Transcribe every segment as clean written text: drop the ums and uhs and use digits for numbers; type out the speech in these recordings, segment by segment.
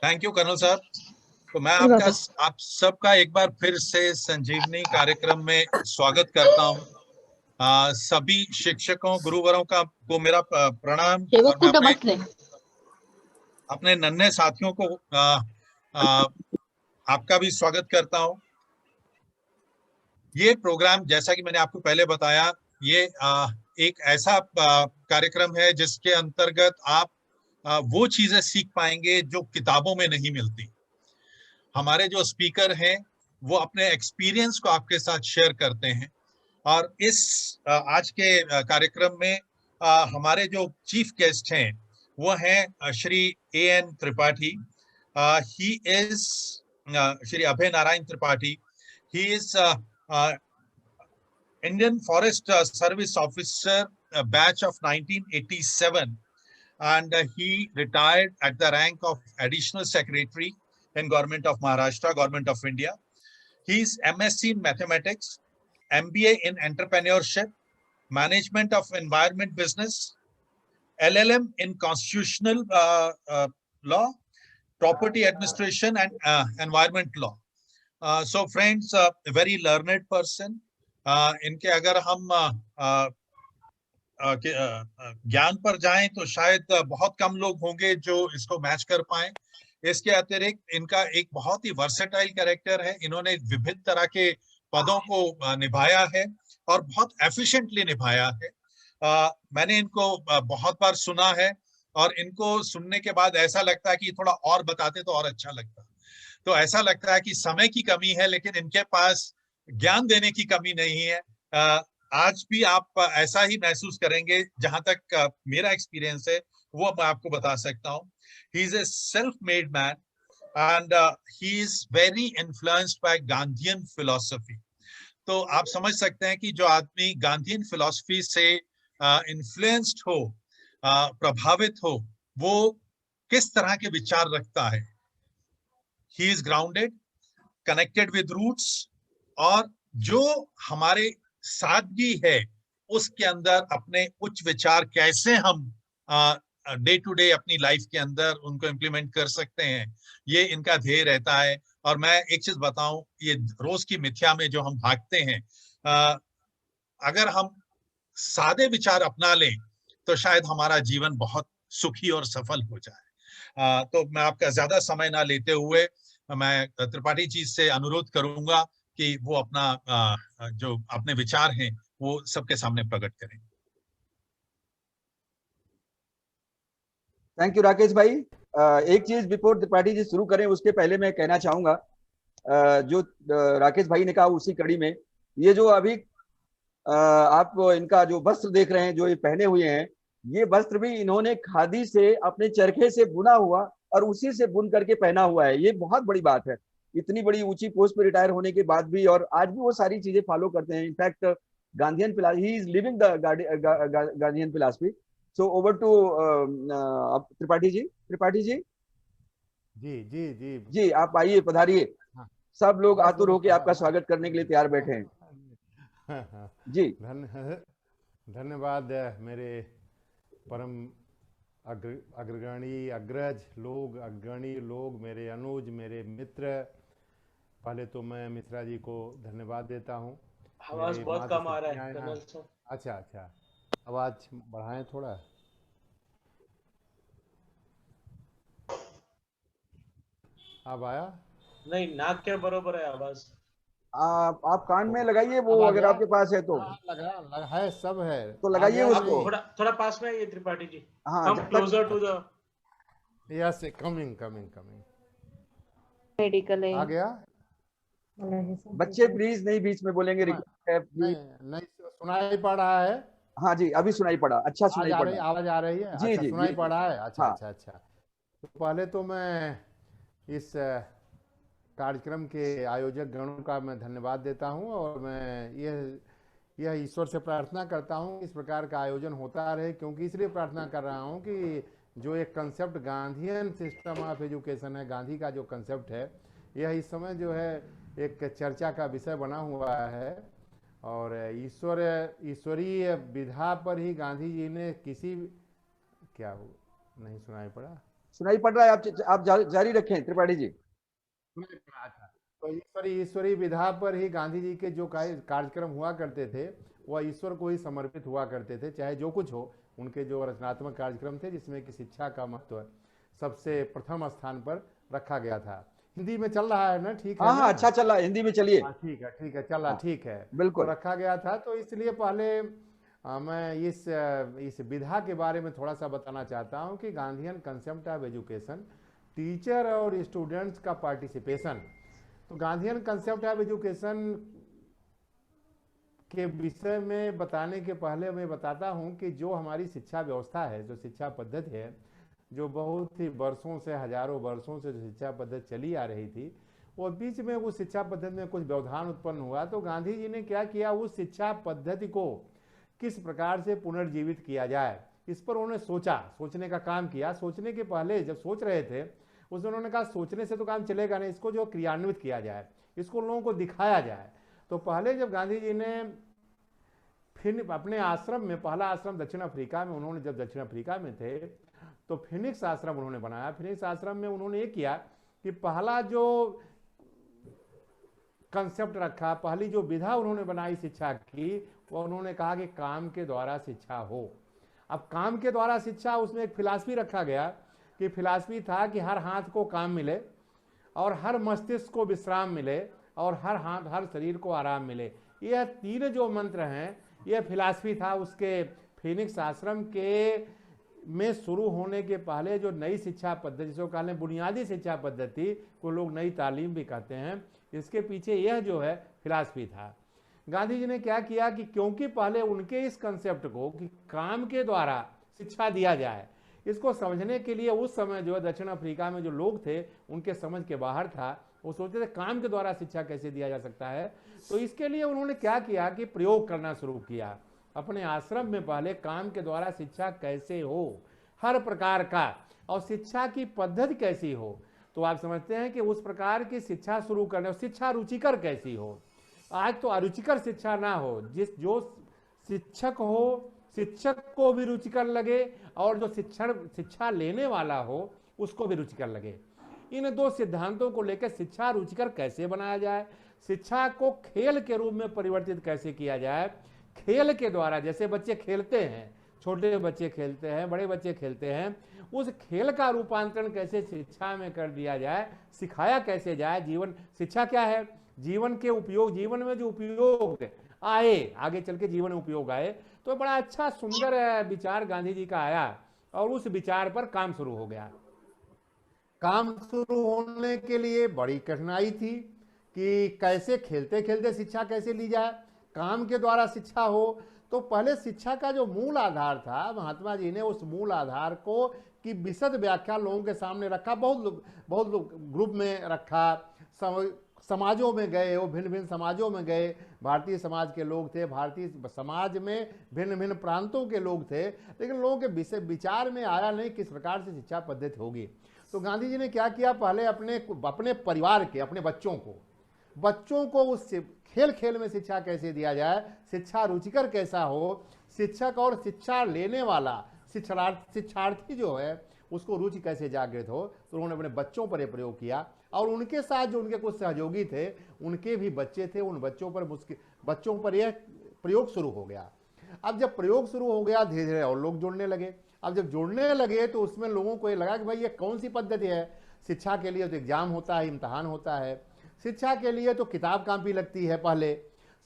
Thank you colonel साहब। तो मैं आप सबका एक बार फिर से संजीवनी कार्यक्रम में स्वागत करता हूँ। सभी शिक्षकों गुरुवरों को मेरा प्रणाम, और मैं अपने नन्हे साथियों को आपका भी स्वागत करता हूँ। ये प्रोग्राम, जैसा कि मैंने आपको पहले बताया, ये एक ऐसा कार्यक्रम है जिसके अंतर्गत आप वो चीजें सीख पाएंगे जो किताबों में नहीं मिलती। हमारे जो स्पीकर हैं वो अपने एक्सपीरियंस को आपके साथ शेयर करते हैं, और इस आज के कार्यक्रम में हमारे जो चीफ गेस्ट हैं वो हैं Shri A.N. Tripathi. He is Shri Abhay Narayan Tripathi. He is Indian Forest Service Officer, batch of 1987, and he retired at the rank of Additional Secretary in Government of Maharashtra, Government of India. He's MSc in Mathematics, MBA in Entrepreneurship, Management of Environment Business, LLM in Constitutional Law, Property Administration, and Environment Law. So friends, a very learned person. इनके अगर हम ज्ञान पर जाएं तो शायद बहुत कम लोग होंगे जो इसको मैच कर पाए। इसके अतिरिक्त इनका एक बहुत ही वर्सेटाइल कैरेक्टर है। इन्होंने विभिन्न तरह के पदों को निभाया है और बहुत एफिशिएंटली निभाया है। मैंने इनको बहुत बार सुना है, और इनको सुनने के बाद ऐसा लगता है कि थोड़ा और बताते तो और अच्छा लगता। तो ऐसा लगता है कि समय की कमी है, लेकिन इनके पास ज्ञान देने की कमी नहीं है। आज भी आप ऐसा ही महसूस करेंगे। जहां तक मेरा एक्सपीरियंस है वो मैं आपको बता सकता हूँ। He is a self made man, and he is very influenced by Gandhian philosophy. तो आप समझ सकते हैं कि जो आदमी गांधीयन फिलॉसफी से इन्फ्लुएंस्ड हो, प्रभावित हो, वो किस तरह के विचार रखता है। He is grounded, connected with roots, और जो हमारे सादगी है उसके अंदर अपने उच्च विचार कैसे हम डे टू डे अपनी लाइफ के अंदर उनको इम्प्लीमेंट कर सकते हैं, ये इनका ध्येय रहता है। और मैं एक चीज बताऊं, ये रोज की मिथ्या में जो हम भागते हैं, अगर हम सादे विचार अपना लें तो शायद हमारा जीवन बहुत सुखी और सफल हो जाए। तो मैं आपका ज्यादा समय ना लेते हुए मैं त्रिपाठी जी से अनुरोध करूंगा कि वो अपना जो अपने विचार हैं वो सबके सामने प्रकट करें। थैंक यू राकेश भाई। एक चीज बिफोर त्रिपाठी जी शुरू करें उसके पहले मैं कहना चाहूंगा, जो राकेश भाई ने कहा उसी कड़ी में, ये जो अभी आप इनका जो वस्त्र देख रहे हैं जो ये पहने हुए हैं, ये वस्त्र भी इन्होंने खादी से अपने चरखे से बुना हुआ और उसी से बुन करके पहना हुआ है। ये बहुत बड़ी बात है, इतनी बड़ी ऊंची पोस्ट पे रिटायर होने के बाद भी, और आज भी वो सारी चीजें फॉलो करते हैं। In fact Gandhian philosophy, he is living the Gandhian philosophy. So over to Tripathi ji. Tripathi ji, जी जी जी जी आप आइए, पधारिए। हाँ, सब लोग आतुर होकर आपका स्वागत करने के लिए तैयार बैठे हैं। जी धन्यवाद मेरे परम अग्रणी अग्रज लोग, अग्रणी लोग, मेरे अनुज, मेरे मित्र। पहले तो मैं मिश्रा जी को धन्यवाद देता हूँ। आवाज बहुत कम आ रहा है। अच्छा अच्छा, आवाज बढ़ाएं थोड़ा। अब आया? नहीं, नाक के बरोबर है आवाज। आप कान में लगाइए वो, अगर आपके पास है तो। लगा है, सब है तो लगाइए उसको। थोड़ा पास में आइए त्रिपाठी जी। हाँ, come closer to the. Yes, coming coming coming. Medical आ गया। बच्चे प्लीज नहीं बीच में बोलेंगे, रिक्वेस्ट है नहीं, नहीं सुनाई पड़ रहा है। हाँ जी, अभी सुनाई पड़ा, अच्छा सुनाई पड़ा। आवाज आ रही है? जी अच्छा, जी सुनाई जी, पड़ रहा है। अच्छा हाँ। अच्छा अच्छा। तो पहले तो मैं इस कार्यक्रम के आयोजक गणों का मैं धन्यवाद देता हूं, और मैं यह ईश्वर से प्रार्थना करता हूं इस प्रकार का आयोजन होता रहे, क्योंकि इसलिए प्रार्थना कर रहा हूं कि जो एक concept Gandhian system of education है, गांधी का जो कंसेप्ट है, यह इस समय जो है एक चर्चा का विषय बना हुआ है। और ईश्वरीय विधा पर ही गांधी जी ने किसी क्या हो नहीं सुनाई पड़ा। सुनाई पड़ रहा है, आप जारी रखें त्रिपाठी जी। तो ईश्वरी विधा पर ही गांधी जी के जो कार्यक्रम हुआ करते थे वह ईश्वर को ही समर्पित हुआ करते थे, चाहे जो कुछ हो। उनके जो रचनात्मक कार्यक्रम थे जिसमें कि शिक्षा का महत्व सबसे प्रथम स्थान पर रखा गया था। हिंदी में चल रहा है ना? ठीक है। हाँ, अच्छा चल रहा है, हिंदी में चलिए। ठीक है, चल रहा, ठीक है, बिल्कुल तो रखा गया था। तो इसलिए पहले मैं इस विधा के बारे में थोड़ा सा बताना चाहता हूं कि Gandhian concept of education, teacher और स्टूडेंट्स का पार्टिसिपेशन। तो गांधीयन कंसेप्ट ऑफ एजुकेशन के विषय में बताने के पहले मैं बताता हूं कि जो हमारी शिक्षा व्यवस्था है, जो शिक्षा पद्धति है, जो बहुत ही वर्षों से, हजारों वर्षों से जो शिक्षा पद्धति चली आ रही थी, वो बीच में उस शिक्षा पद्धति में कुछ व्यवधान उत्पन्न हुआ। तो गांधी जी ने क्या किया, उस शिक्षा पद्धति को किस प्रकार से पुनर्जीवित किया जाए, इस पर उन्होंने सोचने का काम किया। सोचने के पहले जब सोच रहे थे, उसमें उन्होंने कहा सोचने से तो काम चलेगा नहीं, इसको जो क्रियान्वित किया जाए, इसको लोगों को दिखाया जाए। तो पहले जब गांधी जी ने फिर अपने आश्रम में, पहला आश्रम दक्षिण अफ्रीका में, उन्होंने जब दक्षिण अफ्रीका में थे तो फिनिक्स आश्रम उन्होंने बनाया। फिनिक्स आश्रम में उन्होंने ये किया कि पहला जो कंसेप्ट रखा, पहली जो विधा उन्होंने बनाई शिक्षा की, वो उन्होंने कहा कि काम के द्वारा शिक्षा हो। अब काम के द्वारा शिक्षा, उसमें एक फिलॉसफी रखा गया कि फिलॉसफी था कि हर हाथ को काम मिले और हर मस्तिष्क को विश्राम मिले और हर शरीर को आराम मिले। यह तीन जो मंत्र हैं, यह फिलॉसफी था उसके फिनिक्स आश्रम के में शुरू होने के पहले जो नई शिक्षा पद्धति, जिसको कहते हैं बुनियादी शिक्षा पद्धति, को लोग नई तालीम भी कहते हैं, इसके पीछे यह जो है फिलॉसफी था। गांधी जी ने क्या किया कि क्योंकि पहले उनके इस कंसेप्ट को कि काम के द्वारा शिक्षा दिया जाए, इसको समझने के लिए उस समय जो है दक्षिण अफ्रीका में जो लोग थे उनके समझ के बाहर था। वो सोचते थे काम के द्वारा शिक्षा कैसे दिया जा सकता है। तो इसके लिए उन्होंने क्या किया कि प्रयोग करना शुरू किया अपने आश्रम में। पहले काम के द्वारा शिक्षा कैसे हो, हर प्रकार का, और शिक्षा की पद्धति कैसी हो। तो आप समझते हैं कि उस प्रकार की शिक्षा शुरू करने, शिक्षा रुचिकर कैसी हो। आज तो अरुचिकर शिक्षा ना हो, जो शिक्षक हो, शिक्षक को भी रुचिकर लगे और जो शिक्षा लेने वाला हो उसको भी रुचिकर लगे। इन दो सिद्धांतों को लेकर शिक्षा रुचिकर कैसे बनाया जाए, शिक्षा को खेल के रूप में परिवर्तित कैसे किया जाए। खेल के द्वारा, जैसे बच्चे खेलते हैं, छोटे बच्चे खेलते हैं, बड़े बच्चे खेलते हैं, उस खेल का रूपांतरण कैसे शिक्षा में कर दिया जाए, सिखाया कैसे जाए। जीवन शिक्षा क्या है, जीवन के उपयोग, जीवन में जो उपयोग आए, आगे चल के जीवन में उपयोग आए। तो बड़ा अच्छा सुंदर विचार गांधी जी का आया और उस विचार पर काम शुरू हो गया। काम शुरू होने के लिए बड़ी कठिनाई थी कि कैसे खेलते खेलते शिक्षा कैसे ली जाए, काम के द्वारा शिक्षा हो। तो पहले शिक्षा का जो मूल आधार था, महात्मा जी ने उस मूल आधार को की विशद व्याख्या लोगों के सामने रखा। बहुत लोग ग्रुप में रखा, समाजों में गए, वो भिन्न भिन्न समाजों में गए। भारतीय समाज के लोग थे, भारतीय समाज में भिन्न भिन्न प्रांतों के लोग थे, लेकिन लोगों के विचार में आया नहीं किस प्रकार से शिक्षा पद्धति होगी। तो गांधी जी ने क्या किया, पहले अपने परिवार के, अपने बच्चों को उस खेल खेल में शिक्षा कैसे दिया जाए, शिक्षा रुचिकर कैसा हो, शिक्षक और शिक्षा लेने वाला शिक्षार्थी जो है उसको रुचि कैसे जागृत हो। तो उन्होंने अपने बच्चों पर यह प्रयोग किया और उनके साथ जो उनके कुछ सहयोगी थे, उनके भी बच्चे थे, उन बच्चों पर यह प्रयोग शुरू हो गया। अब जब प्रयोग शुरू हो गया, धीरे धीरे और लोग जुड़ने लगे। अब जब जुड़ने लगे तो उसमें लोगों को ये लगा कि भाई ये कौन सी पद्धति है। शिक्षा के लिए तो एग्जाम होता है, इम्तहान होता है, शिक्षा के लिए तो किताब कापी लगती है। पहले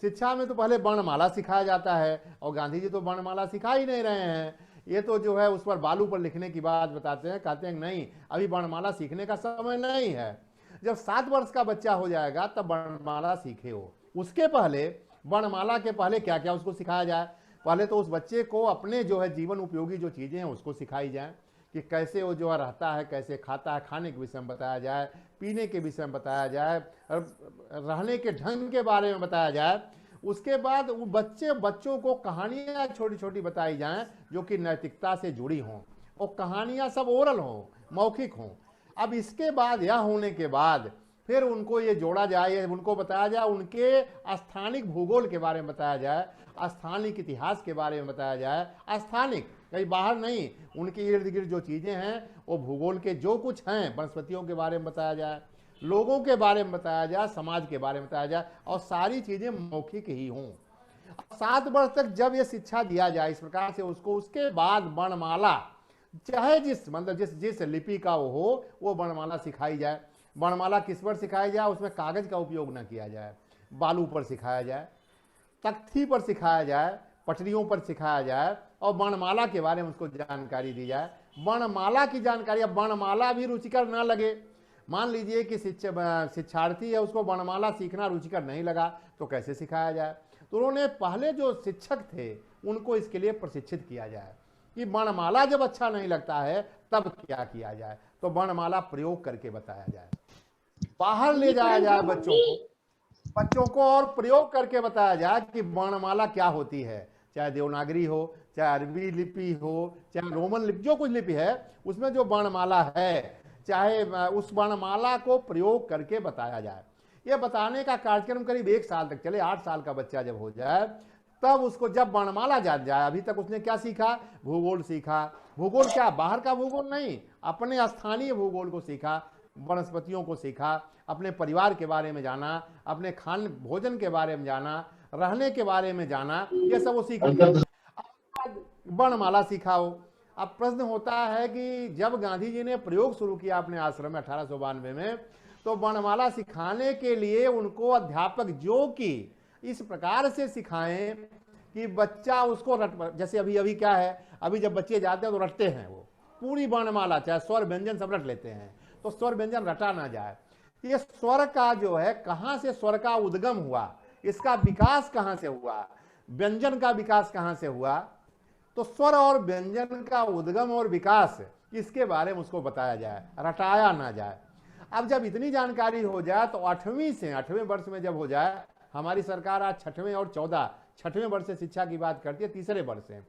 शिक्षा में तो पहले वर्णमाला सिखाया जाता है और गांधी जी तो वर्णमाला सिखा ही नहीं रहे हैं। ये तो जो है उस पर बालू पर लिखने की बात बताते हैं, कहते हैं नहीं अभी वर्णमाला सीखने का समय नहीं है। जब 7 वर्ष का बच्चा हो जाएगा तब वर्णमाला सीखे हो। उसके पहले वर्णमाला के पहले क्या क्या उसको सिखाया जाए, पहले तो उस बच्चे को अपने जो है जीवन उपयोगी जो चीजें हैं उसको सिखाई जाए कि कैसे वो जो है रहता है, कैसे खाता है, खाने के विषय में बताया जाए, पीने के विषय में बताया जाए, रहने के ढंग के बारे में बताया जाए। उसके बाद वो बच्चों को कहानियां छोटी छोटी बताई जाएं जो कि नैतिकता से जुड़ी हों, और कहानियां सब ओरल हों, मौखिक हों। अब इसके बाद यह होने के बाद फिर उनको ये जोड़ा जाए, उनको बताया जाए, उनके स्थानिक भूगोल के बारे में बताया जाए, स्थानिक इतिहास के बारे में बताया जाए, स्थानिक कहीं बाहर नहीं, उनके इर्द गिर्द जो चीजें हैं वो भूगोल के जो कुछ हैं, वनस्पतियों के बारे में बताया जाए, लोगों के बारे में बताया जाए, समाज के बारे में बताया जाए, और सारी चीजें मौखिक ही हों। 7 वर्ष तक जब ये शिक्षा दिया जाए इस प्रकार से उसको, उसके बाद वर्णमाला चाहे जिस मतलब जिस लिपि का वो हो, वो वर्णमाला सिखाई जाए। वर्णमाला किस पर सिखाई जाए, उसमें कागज का उपयोग न किया जाए, बालू पर सिखाया जाए, तख्ती पर सिखाया जाए, पटरियों पर सिखाया जाए, और वर्णमाला के बारे में उसको जानकारी दी जाए। वर्णमाला की जानकारी, अब वर्णमाला भी रुचिकर ना लगे, मान लीजिए कि शिक्षार्थी है, उसको वर्णमाला सीखना रुचिकर नहीं लगा, तो कैसे सिखाया जाए? तो उन्होंने पहले जो शिक्षक थे उनको इसके लिए प्रशिक्षित किया जाए कि वर्णमाला जब अच्छा नहीं लगता है तब क्या किया जाए, तो वर्णमाला प्रयोग करके बताया जाए, बाहर ले जाया जाए बच्चों को और प्रयोग करके बताया जाए कि वर्णमाला क्या होती है, चाहे देवनागरी हो, चाहे अरबी लिपि हो, चाहे रोमन लिपि, जो कुछ लिपि है उसमें जो वर्णमाला है, चाहे उस वर्णमाला को प्रयोग करके बताया जाए। यह बताने का कार्यक्रम करीब 1 साल तक चले। 8 साल का बच्चा जब हो जाए तब उसको जब वर्णमाला जान जाए, अभी तक उसने क्या सीखा? भूगोल सीखा। भूगोल क्या? बाहर का भूगोल नहीं, अपने स्थानीय भूगोल को सीखा, वनस्पतियों को सीखा, अपने परिवार के बारे में जाना, अपने खान भोजन के बारे में जाना, रहने के बारे में जाना, ये सब वो सीखा। वर्णमाला सीखाओ। अब प्रश्न होता है कि जब गांधी जी ने प्रयोग शुरू किया अपने आश्रम में 1892 में, तो वर्णमाला सिखाने के लिए उनको अध्यापक जो कि इस प्रकार से सिखाएं कि बच्चा उसको रट, जैसे अभी क्या है, अभी जब बच्चे जाते हैं तो रटते हैं, वो पूरी वर्णमाला चाहे स्वर व्यंजन सब रट लेते हैं, तो स्वर व्यंजन रटा ना जाए। ये स्वर का जो है, कहां से स्वर का उद्गम हुआ, इसका विकास कहां से हुआ, व्यंजन का विकास कहां से हुआ, तो स्वर और व्यंजन का उद्गम और विकास, इसके बारे में उसको बताया जाए, रटाया ना जाए। अब जब इतनी जानकारी हो जाए तो 8वें वर्ष में जब हो जाए, हमारी सरकार आज 6वें और 6वें वर्ष से शिक्षा की बात करती है, तीसरे वर्ष से,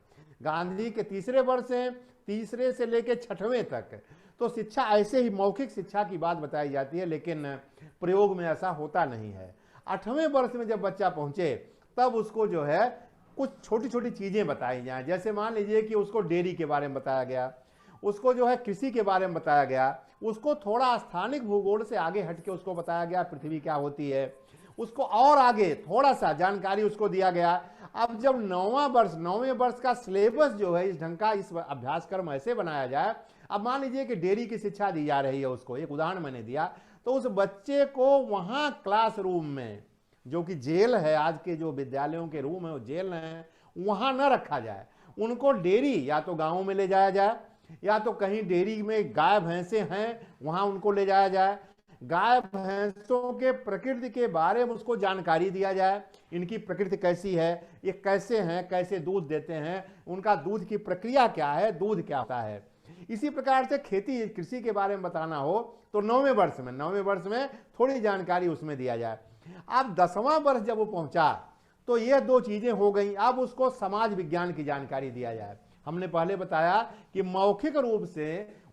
गांधी के तीसरे वर्ष से, तीसरे से लेकर 6वें तक तो शिक्षा ऐसे ही मौखिक शिक्षा की बात बताई जाती है, लेकिन प्रयोग में ऐसा होता नहीं है। 8वें वर्ष में जब बच्चा पहुंचे तब उसको जो है कुछ छोटी छोटी चीजें बताई जाए, जैसे मान लीजिए कि उसको डेयरी के बारे में बताया गया, उसको जो है कृषि के बारे में बताया गया, उसको थोड़ा स्थानिक भूगोल से आगे हटके उसको बताया गया पृथ्वी क्या होती है, उसको और आगे थोड़ा सा जानकारी उसको दिया गया। अब जब 9वें वर्ष का सिलेबस जो है इस ढंग का, इस अभ्यासक्रम ऐसे बनाया जाए, अब मान लीजिए कि डेयरी की शिक्षा दी जा रही है उसको, एक उदाहरण मैंने दिया, तो उस बच्चे को वहां क्लासरूम में, जो कि जेल है, आज के जो विद्यालयों के रूम है वो जेल है, वहां न रखा जाए, उनको डेयरी या तो गाँव में ले जाया जाए, या तो कहीं डेयरी में गाय भैंसे हैं वहां उनको ले जाया जाए, गाय भैंसों के प्रकृति के बारे में उसको जानकारी दिया जाए, इनकी प्रकृति कैसी है, ये कैसे हैं, कैसे दूध देते हैं, उनका दूध की प्रक्रिया क्या है, दूध क्या होता है। इसी प्रकार से खेती कृषि के बारे में बताना हो तो 9वें वर्ष में थोड़ी जानकारी उसमें दिया जाए। अब 10वां वर्ष जब वो पहुंचा तो ये 2 चीजें हो गई, अब उसको समाज विज्ञान की जानकारी दिया जाए। हमने पहले बताया कि मौखिक रूप से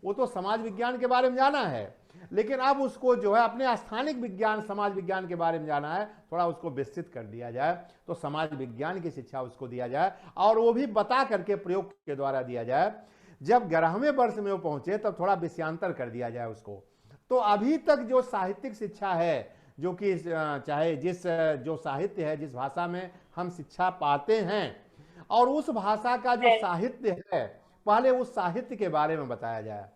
वो तो समाज विज्ञान के बारे में जाना है, लेकिन अब उसको जो है अपने स्थानिक विज्ञान समाज विज्ञान के बारे में जाना है, थोड़ा उसको विस्तृत कर दिया जाए, तो समाज विज्ञान की शिक्षा उसको दिया जाए, और वो भी बता करके प्रयोग के द्वारा दिया जाए। जब 11वें वर्ष में वो पहुंचे तब थोड़ा विषयांतर कर दिया जाए उसको। तो अभी तक जो साहित्यिक शिक्षा है, जो कि चाहे जो साहित्य है, जिस भाषा में हम शिक्षा पाते हैं, और उस भाषा का जो साहित्य है, पहले उस साहित्य के बारे में बताया जाए।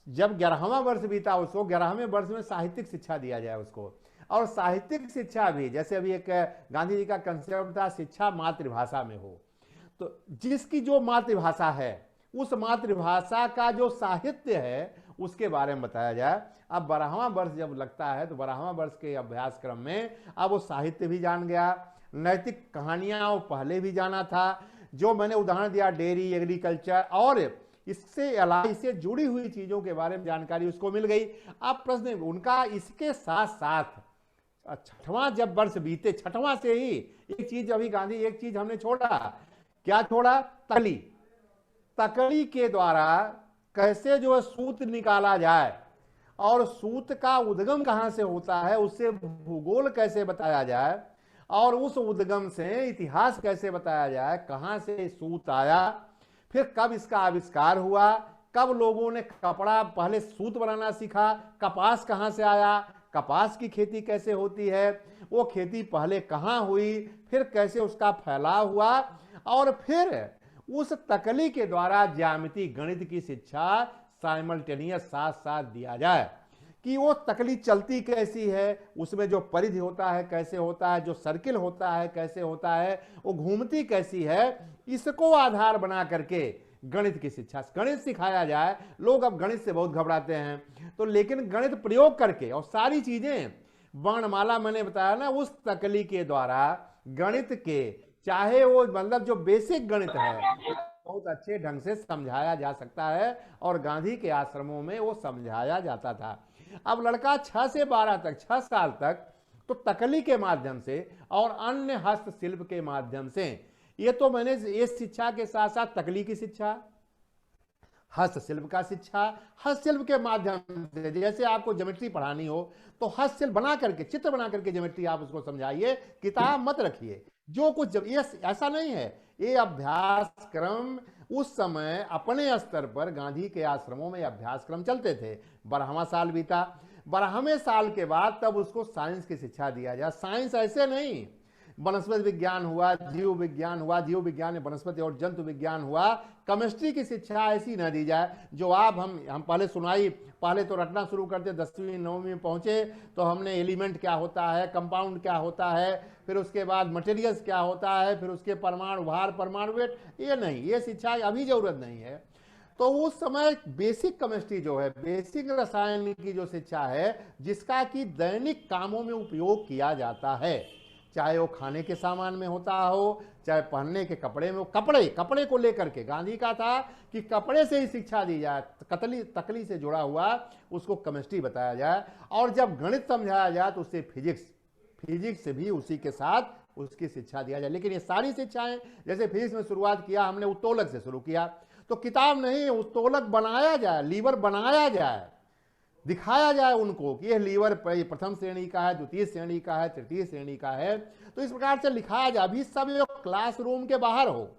जब 11वां वर्ष बीता उसको 11वें वर्ष में साहित्यिक शिक्षा दिया जाए उसको, और साहित्यिक शिक्षा भी, जैसे अभी एक गांधी जी का कंसेप्ट था शिक्षा मातृभाषा में हो, तो जिसकी जो मातृभाषा है उस मातृभाषा का जो साहित्य है उसके बारे में बताया जाए। अब 12वां वर्ष जब लगता है तो 12वां वर्ष के अभ्यासक्रम में अब वो साहित्य भी जान गया, नैतिक कहानियां वो पहले भी जाना था, जो मैंने उदाहरण दिया डेयरी, एग्रीकल्चर, और इससे अलावा इससे जुड़ी हुई चीजों के बारे में जानकारी उसको मिल गई। अब प्रश्न उनका इसके साथ साथ 6वां जब वर्ष बीते, 6वां से ही एक चीज, अभी गांधी एक चीज हमने छोड़ा, क्या छोड़ा? तकड़ी के द्वारा कैसे जो है सूत निकाला जाए, और सूत का उद्गम कहां से होता है, उससे भूगोल कैसे बताया जाए, और उस उद्गम से इतिहास कैसे बताया जाए, कहां से सूत आया, फिर कब इसका आविष्कार हुआ, कब लोगों ने कपड़ा पहले सूत बनाना सीखा, कपास कहाँ से आया, कपास की खेती कैसे होती है, वो खेती पहले कहाँ हुई, फिर कैसे उसका फैलाव हुआ, और फिर उस तकली के द्वारा ज्यामिति गणित की शिक्षा साइमल्टेनियस साथ साथ दिया जाए कि वो तकली चलती कैसी है, उसमें जो परिधि होता है कैसे होता है, जो सर्किल होता है कैसे होता है, वो घूमती कैसी है, इसको आधार बना करके गणित की शिक्षा, गणित सिखाया जाए। लोग अब गणित से बहुत घबराते हैं, तो लेकिन गणित प्रयोग करके और सारी चीजें वर्णमाला मैंने बताया ना, उस तकली के द्वारा गणित के, चाहे वो मतलब जो बेसिक गणित है बहुत अच्छे ढंग से समझाया जा सकता है, और गांधी के आश्रमों में वो समझाया जाता था। अब लड़का 6 से 12 तक, 6 साल तक तो तकली के माध्यम से और अन्य हस्तशिल्प के माध्यम से, ये तो मैंने इस शिक्षा के साथ साथ तकली की शिक्षा, हस्तशिल्प का शिक्षा, हस्तशिल्प के माध्यम से जैसे आपको ज्योमेट्री पढ़ानी हो तो हस्तशिल्प बना करके, चित्र बना करके ज्योमेट्री आप उसको समझाइए, किताब मत रखिए। जो कुछ जब ये ऐसा नहीं है, ये अभ्यास क्रम उस समय अपने स्तर पर गांधी के आश्रमों में अभ्यास क्रम चलते थे। 12वां साल बीता, 12वें साल के बाद तब उसको साइंस की शिक्षा दिया जाए। साइंस ऐसे नहीं, वनस्पति विज्ञान हुआ, जीव विज्ञान हुआ, जीव विज्ञान में वनस्पति और जंतु विज्ञान हुआ। केमिस्ट्री की शिक्षा ऐसी न दी जाए जो आप हम पहले सुनाई, पहले तो रटना शुरू करते, 10वीं 9वीं में पहुंचे तो हमने एलिमेंट क्या होता है, कंपाउंड क्या होता है, फिर उसके बाद मटेरियल्स क्या होता है, फिर उसके परमाणु भार, परमाणु वेट, ये नहीं, ये शिक्षा अभी जरूरत नहीं है। तो उस समय बेसिक केमिस्ट्री जो है, बेसिक रसायन की जो शिक्षा है, जिसका कि दैनिक कामों में उपयोग किया जाता है, चाहे वो खाने के सामान में होता हो, चाहे पहनने के कपड़े में हो। कपड़े को लेकर के गांधी का था कि कपड़े से ही शिक्षा दी जाए, तकली से जुड़ा हुआ उसको केमिस्ट्री बताया जाए, और जब गणित समझाया जाए तो उससे फिजिक्स से भी उसी के साथ उसकी शिक्षा दिया जाए। लेकिन ये सारी शिक्षाएं, जैसे फिजिक्स में शुरुआत किया हमने उत्तोलक से शुरू किया, तो किताब नहीं, उत्तोलक बनाया जाए, लीवर बनाया जाए, दिखाया जाए उनको कि यह लीवर प्रथम श्रेणी का है, द्वितीय श्रेणी का है, तृतीय श्रेणी का है, तो इस प्रकार से लिखाया जाए। अभी सब क्लासरूम के बाहर हो।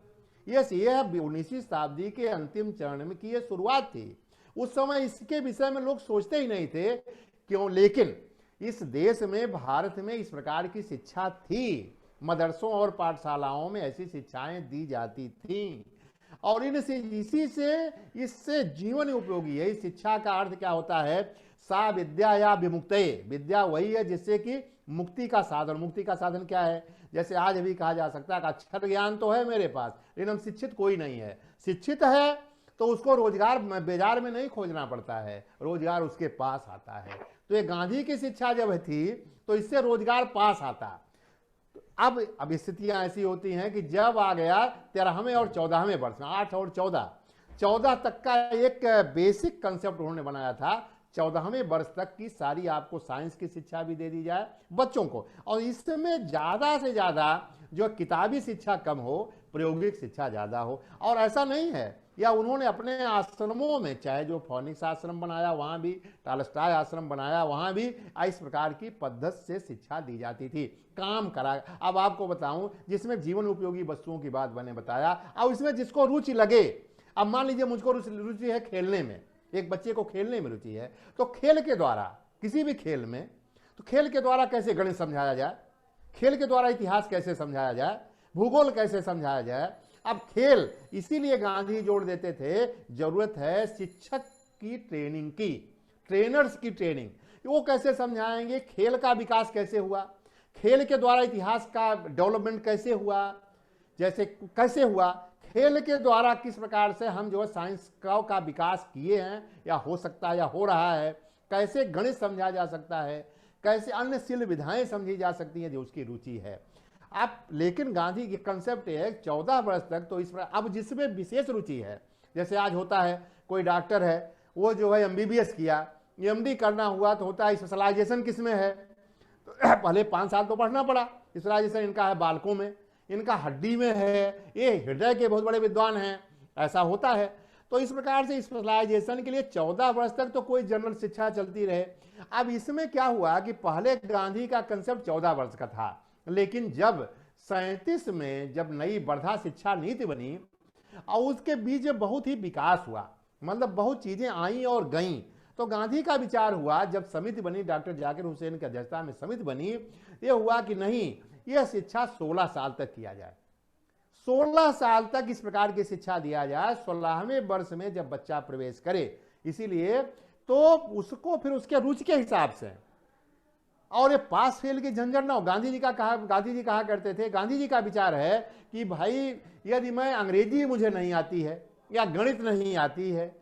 ये 19वीं शताब्दी के अंतिम चरण में की यह शुरुआत थी। उस समय इसके विषय में लोग सोचते ही नहीं थे क्यों, लेकिन इस देश में, भारत में इस प्रकार की शिक्षा थी। मदरसों और पाठशालाओं में ऐसी शिक्षाएं दी जाती थी, और इससे जीवन उपयोगी है। इस शिक्षा का अर्थ क्या होता है, सा विद्या या विमुक्तये, विद्या वही है जिससे कि मुक्ति का साधन। मुक्ति का साधन क्या है, जैसे आज भी कहा जा सकता है अक्षर ज्ञान तो है मेरे पास, लेकिन हम शिक्षित कोई नहीं है। शिक्षित है तो उसको रोजगार बाजार में नहीं खोजना पड़ता है, रोजगार उसके पास आता है। तो ये गांधी की शिक्षा जब थी तो इससे रोजगार पास आता। अब स्थितियां ऐसी होती हैं कि जब आ गया 13वें और 14वें वर्ष में, 8 और 14 तक का एक बेसिक कंसेप्ट उन्होंने बनाया था। 14वें वर्ष तक की सारी आपको साइंस की शिक्षा भी दे दी जाए बच्चों को, और इसमें ज्यादा से ज्यादा जो किताबी शिक्षा कम हो, प्रायोगिक शिक्षा ज्यादा हो। और ऐसा नहीं है, या उन्होंने अपने आश्रमों में, चाहे जो फोनिक्स आश्रम बनाया वहां भी, टॉलस्टॉय आश्रम बनाया वहां भी इस प्रकार की पद्धति से शिक्षा दी जाती थी। काम करा। अब आपको बताऊं, जिसमें जीवन उपयोगी वस्तुओं की बात मैंने बताया, अब इसमें जिसको रुचि लगे, अब मान लीजिए मुझको रुचि है खेलने में, एक बच्चे को खेलने में रुचि है, तो खेल के द्वारा, किसी भी खेल में, तो खेल के द्वारा कैसे गणित समझाया जाए, खेल के द्वारा इतिहास कैसे समझाया जाए, भूगोल कैसे समझाया जाए। अब खेल, इसीलिए गांधी जोड़ देते थे, जरूरत है शिक्षक की ट्रेनिंग की, ट्रेनर्स की ट्रेनिंग। वो कैसे समझाएंगे, खेल का विकास कैसे हुआ, खेल के द्वारा इतिहास का डेवलपमेंट कैसे हुआ, जैसे कैसे हुआ, खेल के द्वारा किस प्रकार से हम जो है साइंस का विकास किए हैं, या हो सकता है या हो रहा है, कैसे गणित समझा जा सकता है, कैसे अन्य शिल्प विधाएं समझी जा सकती हैं जो उसकी रुचि है। आप लेकिन गांधी की कंसेप्ट है 14 वर्ष तक तो इस पर, अब जिसमें विशेष रुचि है, जैसे आज होता है कोई डॉक्टर है, वो जो है MBBS किया, MD करना हुआ तो होता है स्पेशलाइजेशन किसमें है, तो पहले 5 साल तो पढ़ना पड़ा। स्पेशलाइजेशन इनका है बालकों में, इनका हड्डी में है, ये हृदय के बहुत बड़े विद्वान हैं, ऐसा होता है। तो इस प्रकार से स्पेशलाइजेशन के लिए 14 वर्ष तक तो कोई जनरल शिक्षा चलती रहे। अब इसमें क्या हुआ कि पहले गांधी का कंसेप्ट 14 वर्ष का था, लेकिन जब 37 में जब नई वर्धा शिक्षा नीति बनी, और उसके बीच में बहुत ही विकास हुआ, मतलब बहुत चीजें आई और गईं। तो गांधी का विचार हुआ, जब समिति बनी, डॉक्टर जाकिर हुसैन की अध्यक्षता में समिति बनी, ये हुआ कि नहीं, यह शिक्षा 16 साल तक किया जाए, 16 साल तक इस प्रकार की शिक्षा दिया जाए, 16वें वर्ष में जब बच्चा प्रवेश करे, इसीलिए तो उसको फिर उसके रुचि के हिसाब से, और ये पास फेल की झंझट ना हो। गांधी जी कहा करते थे, गांधी जी का विचार है कि भाई यदि मैं अंग्रेजी मुझे नहीं आती है या गणित नहीं आती है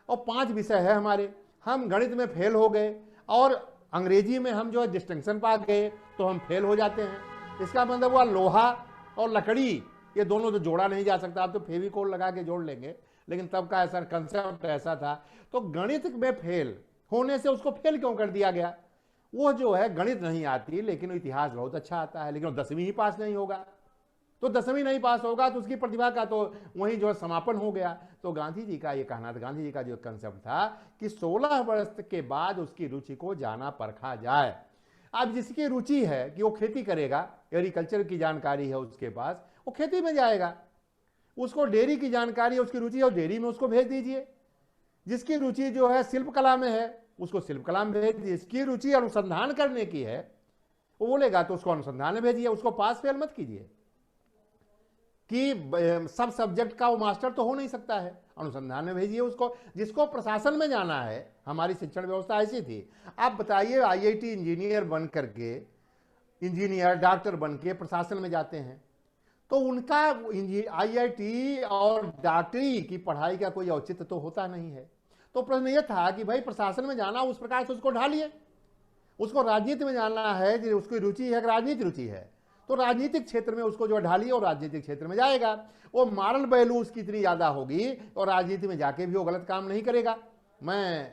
और 5 विषय है हमारे, हम गणित में फेल हो गए और अंग्रेजी में हम जो है डिस्टिंक्शन पा गए तो हम फेल हो जाते हैं। इसका मतलब हुआ लोहा और लकड़ी ये दोनों तो जोड़ा नहीं जा सकता, आप तो फेविकोल लगा के जोड़ लेंगे, लेकिन तब का ऐसा कंसेप्ट ऐसा था। तो गणित में फेल होने से उसको फेल क्यों कर दिया गया? वो जो है गणित नहीं आती लेकिन इतिहास बहुत अच्छा आता है, लेकिन वो 10वीं ही पास नहीं होगा, तो 10वीं नहीं पास होगा तो उसकी प्रतिभा का तो वहीं जो है समापन हो गया। तो गांधी जी का ये कहना था, गांधी जी का जो कंसेप्ट था कि 16 वर्ष के बाद उसकी रुचि को जाना परखा जाए। अब जिसकी रुचि है कि वो खेती करेगा, एग्रीकल्चर की जानकारी है उसके पास, वो खेती में जाएगा। उसको डेयरी की जानकारी है, उसकी रुचि है, डेयरी में उसको भेज दीजिए। जिसकी रुचि जो है शिल्प कला में है उसको शिल्प कला में भेज दीजिए। जिसकी रुचि अनुसंधान करने की है वो बोलेगा तो उसको अनुसंधान में भेजिए, उसको पास फेल मत कीजिए कि सब सब्जेक्ट का वो मास्टर तो हो नहीं सकता है, अनुसंधान में भेजिए उसको। जिसको प्रशासन में जाना है, हमारी शिक्षण व्यवस्था ऐसी थी। आप बताइए आईआईटी इंजीनियर बन करके, इंजीनियर डॉक्टर बन के प्रशासन में जाते हैं तो उनका आईआईटी और डॉक्टरी की पढ़ाई का कोई औचित्य तो होता नहीं है। तो प्रश्न यह था कि भाई प्रशासन में जाना उस प्रकार से उसको ढालिए। उसको राजनीति में जाना है, उसकी रुचि है, राजनीति रुचि है तो राजनीतिक क्षेत्र में उसको जो ढालिए और राजनीतिक क्षेत्र में जाएगा। वो मॉरल वैल्यू उसकी इतनी ज्यादा होगी और राजनीति में जाके भी वो गलत काम नहीं करेगा। मैं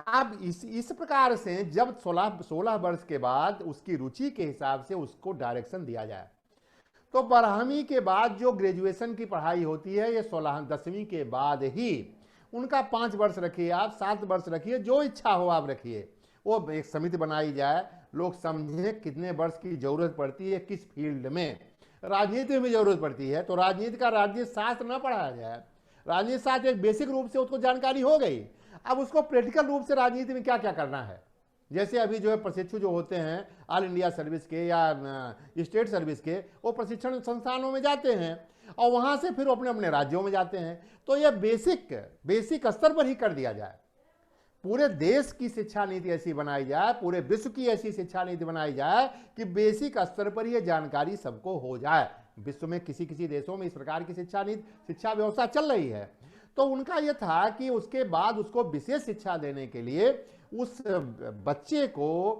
अब इस प्रकार से जब 16 वर्ष के बाद उसकी रुचि के हिसाब से उसको डायरेक्शन दिया जाए, तो 12वीं के बाद जो ग्रेजुएशन की पढ़ाई होती है ये 10वीं के बाद ही, उनका 5 वर्ष रखिए आप, 7 वर्ष रखिए, जो इच्छा हो आप रखिए। वो एक समिति बनाई जाए, लोग समझें कितने वर्ष की जरूरत पड़ती है, किस फील्ड में। राजनीति में जरूरत पड़ती है तो राजनीति का राजनीति शास्त्र न पढ़ाया जाए, राजनीति शास्त्र एक बेसिक रूप से उसको जानकारी हो गई, अब उसको प्रैक्टिकल रूप से राजनीति में क्या क्या करना है। जैसे अभी जो है प्रशिक्षु जो होते हैं ऑल इंडिया सर्विस के या स्टेट सर्विस के, वो प्रशिक्षण संस्थानों में जाते हैं और वहां से फिर अपने अपने राज्यों में जाते हैं। तो यह बेसिक स्तर पर ही कर दिया जाए। पूरे देश की शिक्षा नीति ऐसी बनाई जाए, पूरे विश्व की ऐसी शिक्षा नीति बनाई जाए कि बेसिक स्तर पर यह जानकारी सबको हो जाए। विश्व में किसी देशों में इस प्रकार की शिक्षा व्यवस्था चल रही है। तो उनका यह था कि उसके बाद उसको विशेष शिक्षा देने के लिए, उस बच्चे को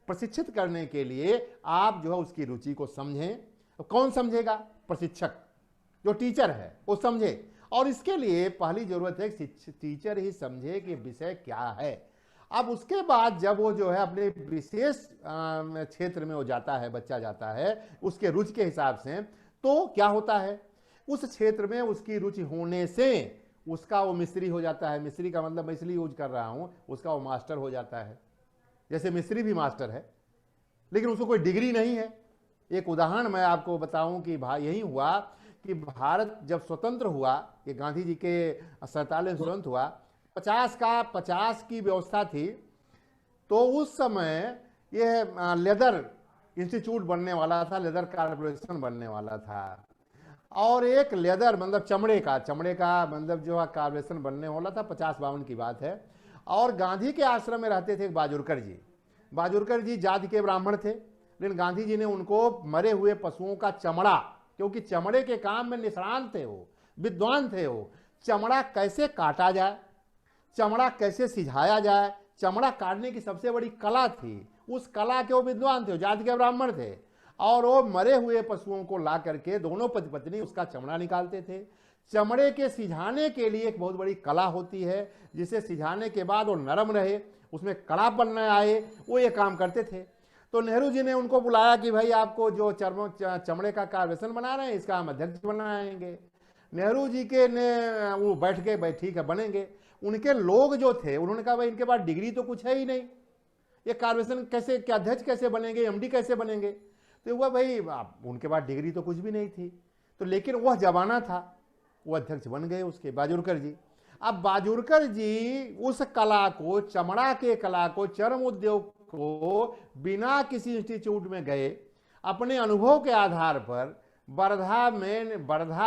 प्रशिक्षित करने के लिए आप जो है उसकी रुचि को समझें। कौन समझेगा? प्रशिक्षक, जो टीचर है वो समझे। और इसके लिए पहली जरूरत है कि टीचर ही समझे कि विषय क्या है। अब उसके बाद जब वो जो है अपने विशेष क्षेत्र में वो जाता है, बच्चा जाता है उसके रुचि के हिसाब से, तो क्या होता है उस क्षेत्र में उसकी रुचि होने से उसका वो मिस्त्री हो जाता है। मिस्त्री का मतलब मैं इसलिए यूज कर रहा हूं, उसका वो मास्टर हो जाता है। जैसे मिस्त्री भी मास्टर है लेकिन उसको कोई डिग्री नहीं है। एक उदाहरण मैं आपको बताऊं कि यही हुआ कि भारत जब स्वतंत्र हुआ, ये गांधी जी के 47 स्वतंत्र हुआ, 50 की व्यवस्था थी, तो उस समय यह लेदर इंस्टीट्यूट बनने वाला था, लेदर कॉर्पोरेशन बनने वाला था, और एक लेदर मतलब चमड़े का मतलब जो है कॉर्पोरेशन बनने वाला था। 50-52 की बात है। और गांधी के आश्रम में रहते थे बाजुरकर जी जाति के ब्राह्मण थे, लेकिन गांधी जी ने उनको मरे हुए पशुओं का चमड़ा, क्योंकि चमड़े के काम में निष्णात थे, वो विद्वान थे, वो चमड़ा कैसे काटा जाए, चमड़ा कैसे सिझाया जाए, चमड़ा काटने की सबसे बड़ी कला थी। उस कला के वो विद्वान थे, जाति के ब्राह्मण थे। और वो मरे हुए पशुओं को ला करके दोनों पति पत्नी उसका चमड़ा निकालते थे। चमड़े के सिझाने के लिए एक बहुत बड़ी कला होती है, जिसे सिझाने के बाद वो नरम रहे, उसमें कड़ापन न आए, वो ये काम करते थे। तो नेहरू जी ने उनको बुलाया कि भाई आपको जो चमड़े का कॉर्पोरेशन बना रहे हैं इसका हम अध्यक्ष बनाएंगे। नेहरू जी के ने वो बैठ के भाई ठीक है बनेंगे। उनके लोग जो थे उन्होंने कहा भाई इनके पास डिग्री तो कुछ है ही नहीं, ये कॉर्पोरेशन कैसे, क्या अध्यक्ष कैसे बनेंगे, एमडी कैसे बनेंगे। तो हुआ भाई उनके पास डिग्री तो कुछ भी नहीं थी। तो लेकिन वह जमाना था वो अध्यक्ष बन गए उसके, बाजुरकर जी। अब बाजुरकर जी उस कला को, चमड़ा के कला को, चर्म उद्योग को बिना किसी इंस्टीट्यूट में गए, अपने अनुभव के आधार पर वर्धा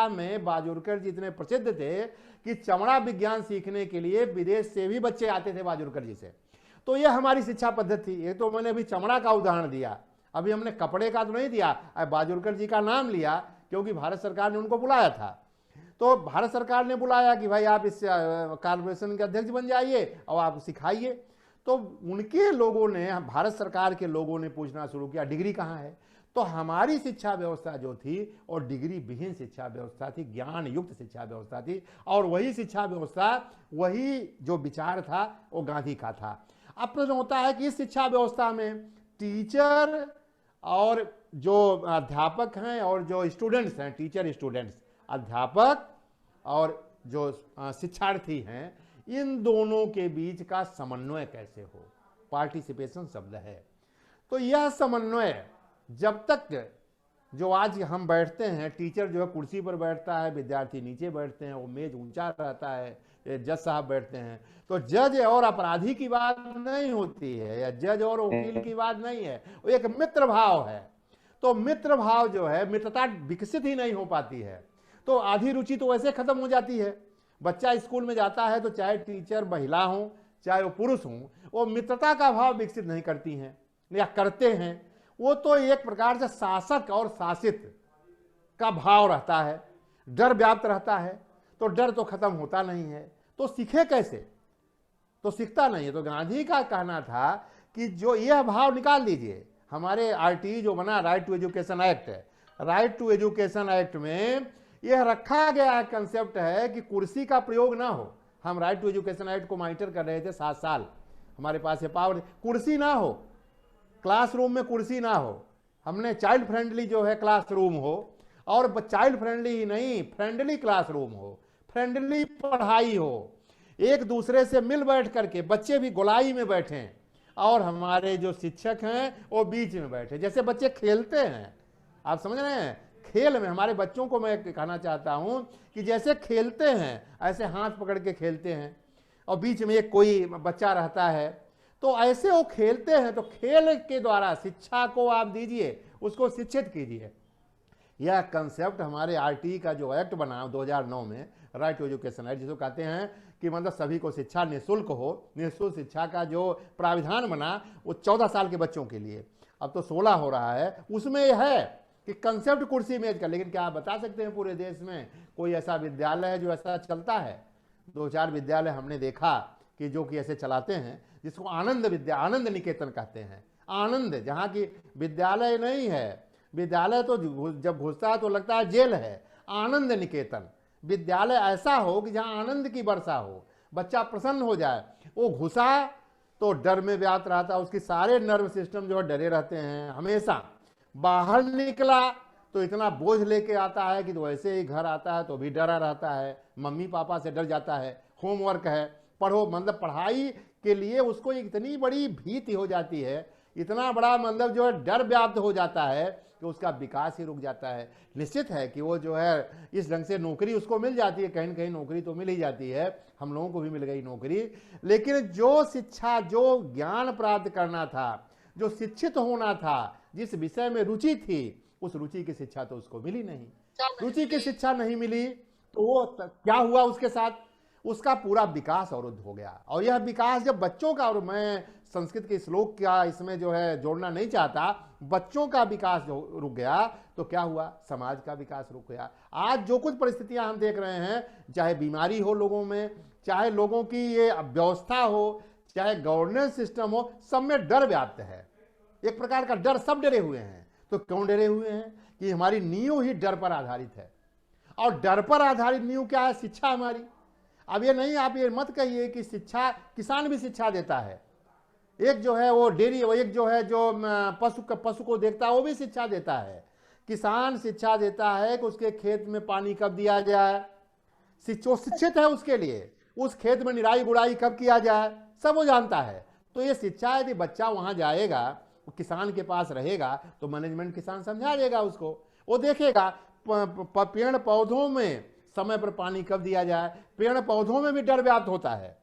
में बाजुरकर जी इतने प्रसिद्ध थे कि चमड़ा विज्ञान सीखने के लिए विदेश से भी बच्चे आते थे बाजुरकर जी से। तो यह हमारी शिक्षा पद्धति थी। ये तो मैंने अभी चमड़ा का उदाहरण दिया, अभी हमने कपड़े का तो नहीं दिया। बाजुरकर जी का नाम लिया क्योंकि भारत सरकार ने उनको बुलाया था। तो भारत सरकार ने बुलाया कि भाई आप इस कॉर्पोरेशन के अध्यक्ष बन जाइए और आप सिखाइए। तो उनके लोगों ने, भारत सरकार के लोगों ने पूछना शुरू किया डिग्री कहाँ है। तो हमारी शिक्षा व्यवस्था जो थी और डिग्री विहीन शिक्षा व्यवस्था थी, ज्ञान युक्त शिक्षा व्यवस्था थी। और वही शिक्षा व्यवस्था, वही जो विचार था वो गांधी का था। अब प्रश्न होता है कि इस शिक्षा व्यवस्था में टीचर और जो अध्यापक हैं और जो स्टूडेंट्स हैं, टीचर स्टूडेंट्स, अध्यापक और जो शिक्षार्थी हैं, इन दोनों के बीच का समन्वय कैसे हो, पार्टिसिपेशन शब्द है। तो यह समन्वय जब तक, जो आज हम बैठते हैं, टीचर जो है कुर्सी पर बैठता है, विद्यार्थी नीचे बैठते हैं, वो मेज ऊंचा रहता है, जज साहब बैठते हैं, तो जज और अपराधी की बात नहीं होती है, या जज और वकील की बात नहीं है, वो एक मित्र भाव है। तो मित्र भाव जो है, मित्रता विकसित ही नहीं हो पाती है, तो आधी रुचि तो वैसे खत्म हो जाती है। बच्चा स्कूल में जाता है तो चाहे टीचर महिला हो चाहे वो पुरुष हो, वो मित्रता का भाव विकसित नहीं करती हैं या करते हैं। वो तो एक प्रकार से शासक और शासित का भाव रहता है, डर व्याप्त रहता है। तो डर तो खत्म होता नहीं है, तो सीखे कैसे, तो सीखता नहीं है। तो गांधी का कहना था कि जो यह भाव निकाल दीजिए। हमारे आरटीई जो बना, right to education act, right to education act में यह रखा गया कंसेप्ट है कि कुर्सी का प्रयोग ना हो। हम राइट टू एजुकेशन एक्ट को मॉनिटर कर रहे थे 7 साल, हमारे पास ये पावर, कुर्सी ना हो, क्लासरूम में कुर्सी ना हो। हमने चाइल्ड फ्रेंडली जो है क्लासरूम हो, और चाइल्ड फ्रेंडली ही नहीं, फ्रेंडली क्लासरूम हो, फ्रेंडली पढ़ाई हो, एक दूसरे से मिल बैठ करके बच्चे भी गोलाई में बैठें और हमारे जो शिक्षक हैं वो बीच में बैठे, जैसे बच्चे खेलते हैं। आप समझ रहे हैं, खेल में हमारे बच्चों को मैं कहना चाहता हूं कि जैसे खेलते हैं ऐसे हाथ पकड़ के खेलते हैं, और बीच में एक कोई बच्चा रहता है, तो ऐसे वो खेलते हैं। तो खेल के द्वारा शिक्षा को आप दीजिए, उसको शिक्षित कीजिए। यह कंसेप्ट हमारे आरटीई का जो एक्ट बना 2009 में, राइट टू एजुकेशन एक्ट, जिसको कहते हैं कि मतलब सभी को शिक्षा निःशुल्क हो, निःशुल्क शिक्षा का जो प्राविधान बना वो 14 साल के बच्चों के लिए, अब तो 16 हो रहा है। उसमें यह है कि कंसेप्ट कुर्सी मेज का। लेकिन क्या आप बता सकते हैं पूरे देश में कोई ऐसा विद्यालय है जो ऐसा चलता है? 2-4 विद्यालय हमने देखा कि जो कि ऐसे चलाते हैं, जिसको आनंद निकेतन कहते हैं। आनंद, जहाँ की विद्यालय नहीं है, विद्यालय तो जब घुसता है तो लगता है जेल है। आनंद निकेतन विद्यालय ऐसा हो कि जहाँ आनंद की वर्षा हो, बच्चा प्रसन्न हो जाए। वो घुसा तो डर में व्याप्त रहता है, उसकी सारे नर्व सिस्टम जो है डरे रहते हैं हमेशा। बाहर निकला तो इतना बोझ लेके आता है कि तो ऐसे ही घर आता है तो भी डरा रहता है, मम्मी पापा से डर जाता है, होमवर्क है, पढ़ो, मतलब पढ़ाई के लिए उसको इतनी बड़ी भीति हो जाती है, इतना बड़ा मतलब जो है डर व्याप्त हो जाता है कि उसका विकास ही रुक जाता है। निश्चित है कि वो जो है इस ढंग से नौकरी उसको मिल जाती है, कहीं न कहीं नौकरी तो मिल ही जाती है, हम लोगों को भी मिल गई नौकरी। लेकिन जो शिक्षा, जो ज्ञान प्राप्त करना था, जो शिक्षित होना था, जिस विषय में रुचि थी, उस रुचि की शिक्षा तो उसको मिली नहीं। रुचि की शिक्षा नहीं मिली तो वो क्या हुआ उसके साथ, उसका पूरा विकास अवरुद्ध हो गया। और यह विकास जब बच्चों का, और मैं संस्कृत के श्लोक का इसमें जो है जोड़ना नहीं चाहता, बच्चों का विकास जो रुक गया तो क्या हुआ, समाज का विकास रुक गया। आज जो कुछ परिस्थितियां हम देख रहे हैं, चाहे बीमारी हो लोगों में, चाहे लोगों की ये व्यवस्था हो, चाहे गवर्नेंस सिस्टम हो, सब में डर व्याप्त है। एक प्रकार का डर, सब डरे हुए हैं। तो क्यों डरे हुए हैं? कि हमारी नींव ही डर पर आधारित है। और डर पर आधारित नींव क्या है? शिक्षा हमारी। अब ये नहीं, आप ये मत कहिए कि शिक्षा, किसान भी शिक्षा देता है। एक जो है वो डेयरी, एक जो है जो पशु को देखता है वो भी शिक्षा देता है। किसान शिक्षा देता है कि उसके खेत में पानी कब दिया जाए, शिक्षित है उसके लिए, उस खेत में निराई गुड़ाई कब किया जाए, सब वो जानता है। तो ये शिक्षा, यदि बच्चा वहां जाएगा, किसान के पास रहेगा, तो मैनेजमेंट किसान समझा देगा उसको, वो देखेगा पेड़ पौधों में समय पर पानी कब दिया जाए, पेड़ पौधों में भी डर व्याप्त होता है,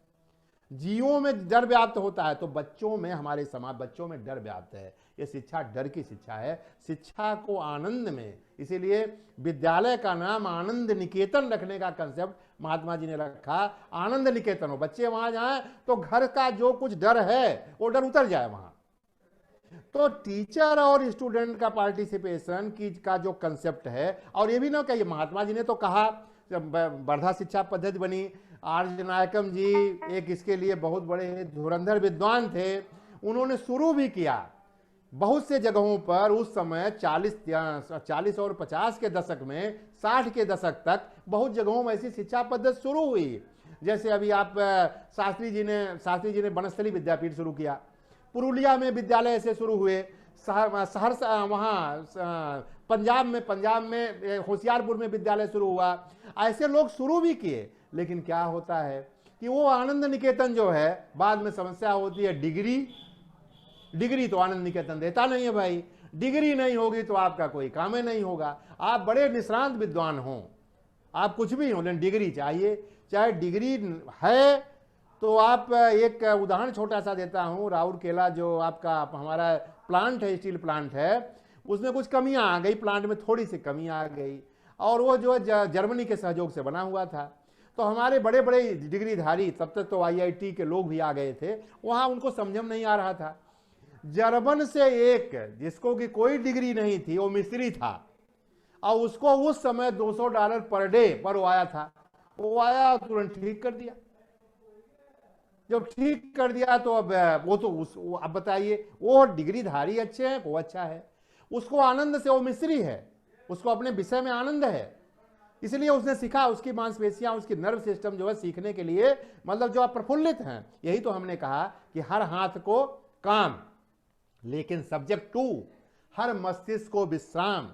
जीवों में डर व्याप्त होता है, तो बच्चों में, हमारे समाज बच्चों में डर व्याप्त है। ये शिक्षा डर की शिक्षा है, शिक्षा को आनंद में, इसीलिए विद्यालय का नाम आनंद निकेतन रखने का कंसेप्ट महात्मा जी ने रखा। आनंद निकेतन हो, बच्चे वहां जाएं तो घर का जो कुछ डर है वो डर उतर जाए वहां। तो टीचर और स्टूडेंट का पार्टिसिपेशन की का जो कंसेप्ट है, और ये भी ना कहिए, महात्मा जी ने तो कहा, वर्धा शिक्षा पद्धति बनी, आर्य नायकम जी एक इसके लिए बहुत बड़े धुरंधर विद्वान थे, उन्होंने शुरू भी किया बहुत से जगहों पर। उस समय 40 और 50 के दशक में, 60 के दशक तक बहुत जगहों में ऐसी शिक्षा पद्धति शुरू हुई। जैसे अभी आप शास्त्री जी ने वनस्थली विद्यापीठ शुरू किया, पुरुलिया में विद्यालय ऐसे शुरू हुए, सहरसा वहाँ पंजाब में होशियारपुर में विद्यालय शुरू हुआ। ऐसे लोग शुरू भी किए, लेकिन क्या होता है कि वो आनंद निकेतन जो है, बाद में समस्या होती है डिग्री तो आनंद निकेतन देता नहीं है भाई, डिग्री नहीं होगी तो आपका कोई काम ही नहीं होगा। आप बड़े निष्णांत विद्वान हो, आप कुछ भी हो, लेकिन डिग्री चाहिए। चाहे डिग्री है तो आप, एक उदाहरण छोटा सा देता हूं, राउरकेला जो आपका हमारा प्लांट है, स्टील प्लांट है, उसमें कुछ कमियां आ गई, प्लांट में थोड़ी सी कमी आ गई, और वो जो जर्मनी के सहयोग से बना हुआ था। तो हमारे बड़े बड़े डिग्रीधारी, तब तक तो IIT के लोग भी आ गए थे वहां, उनको समझ में नहीं आ रहा था। जर्मन से एक जिसको कि कोई डिग्री नहीं थी, वो मिस्त्री था, और उसको उस समय $200 पर डे पर वो आया था, वो आया तुरंत ठीक कर दिया। जब ठीक कर दिया तो अब वो तो अब बताइए, वो डिग्रीधारी अच्छे हैं, वो अच्छा है, उसको आनंद से, वो मिस्त्री है, उसको अपने विषय में आनंद है, इसलिए उसने सीखा। उसकी मांसपेशियां, उसकी नर्व सिस्टम जो है सीखने के लिए, मतलब जो प्रफुल्लित हैं। यही तो हमने कहा कि हर हाथ को काम, लेकिन सब्जेक्ट 2, हर मस्तिष्क को विश्राम।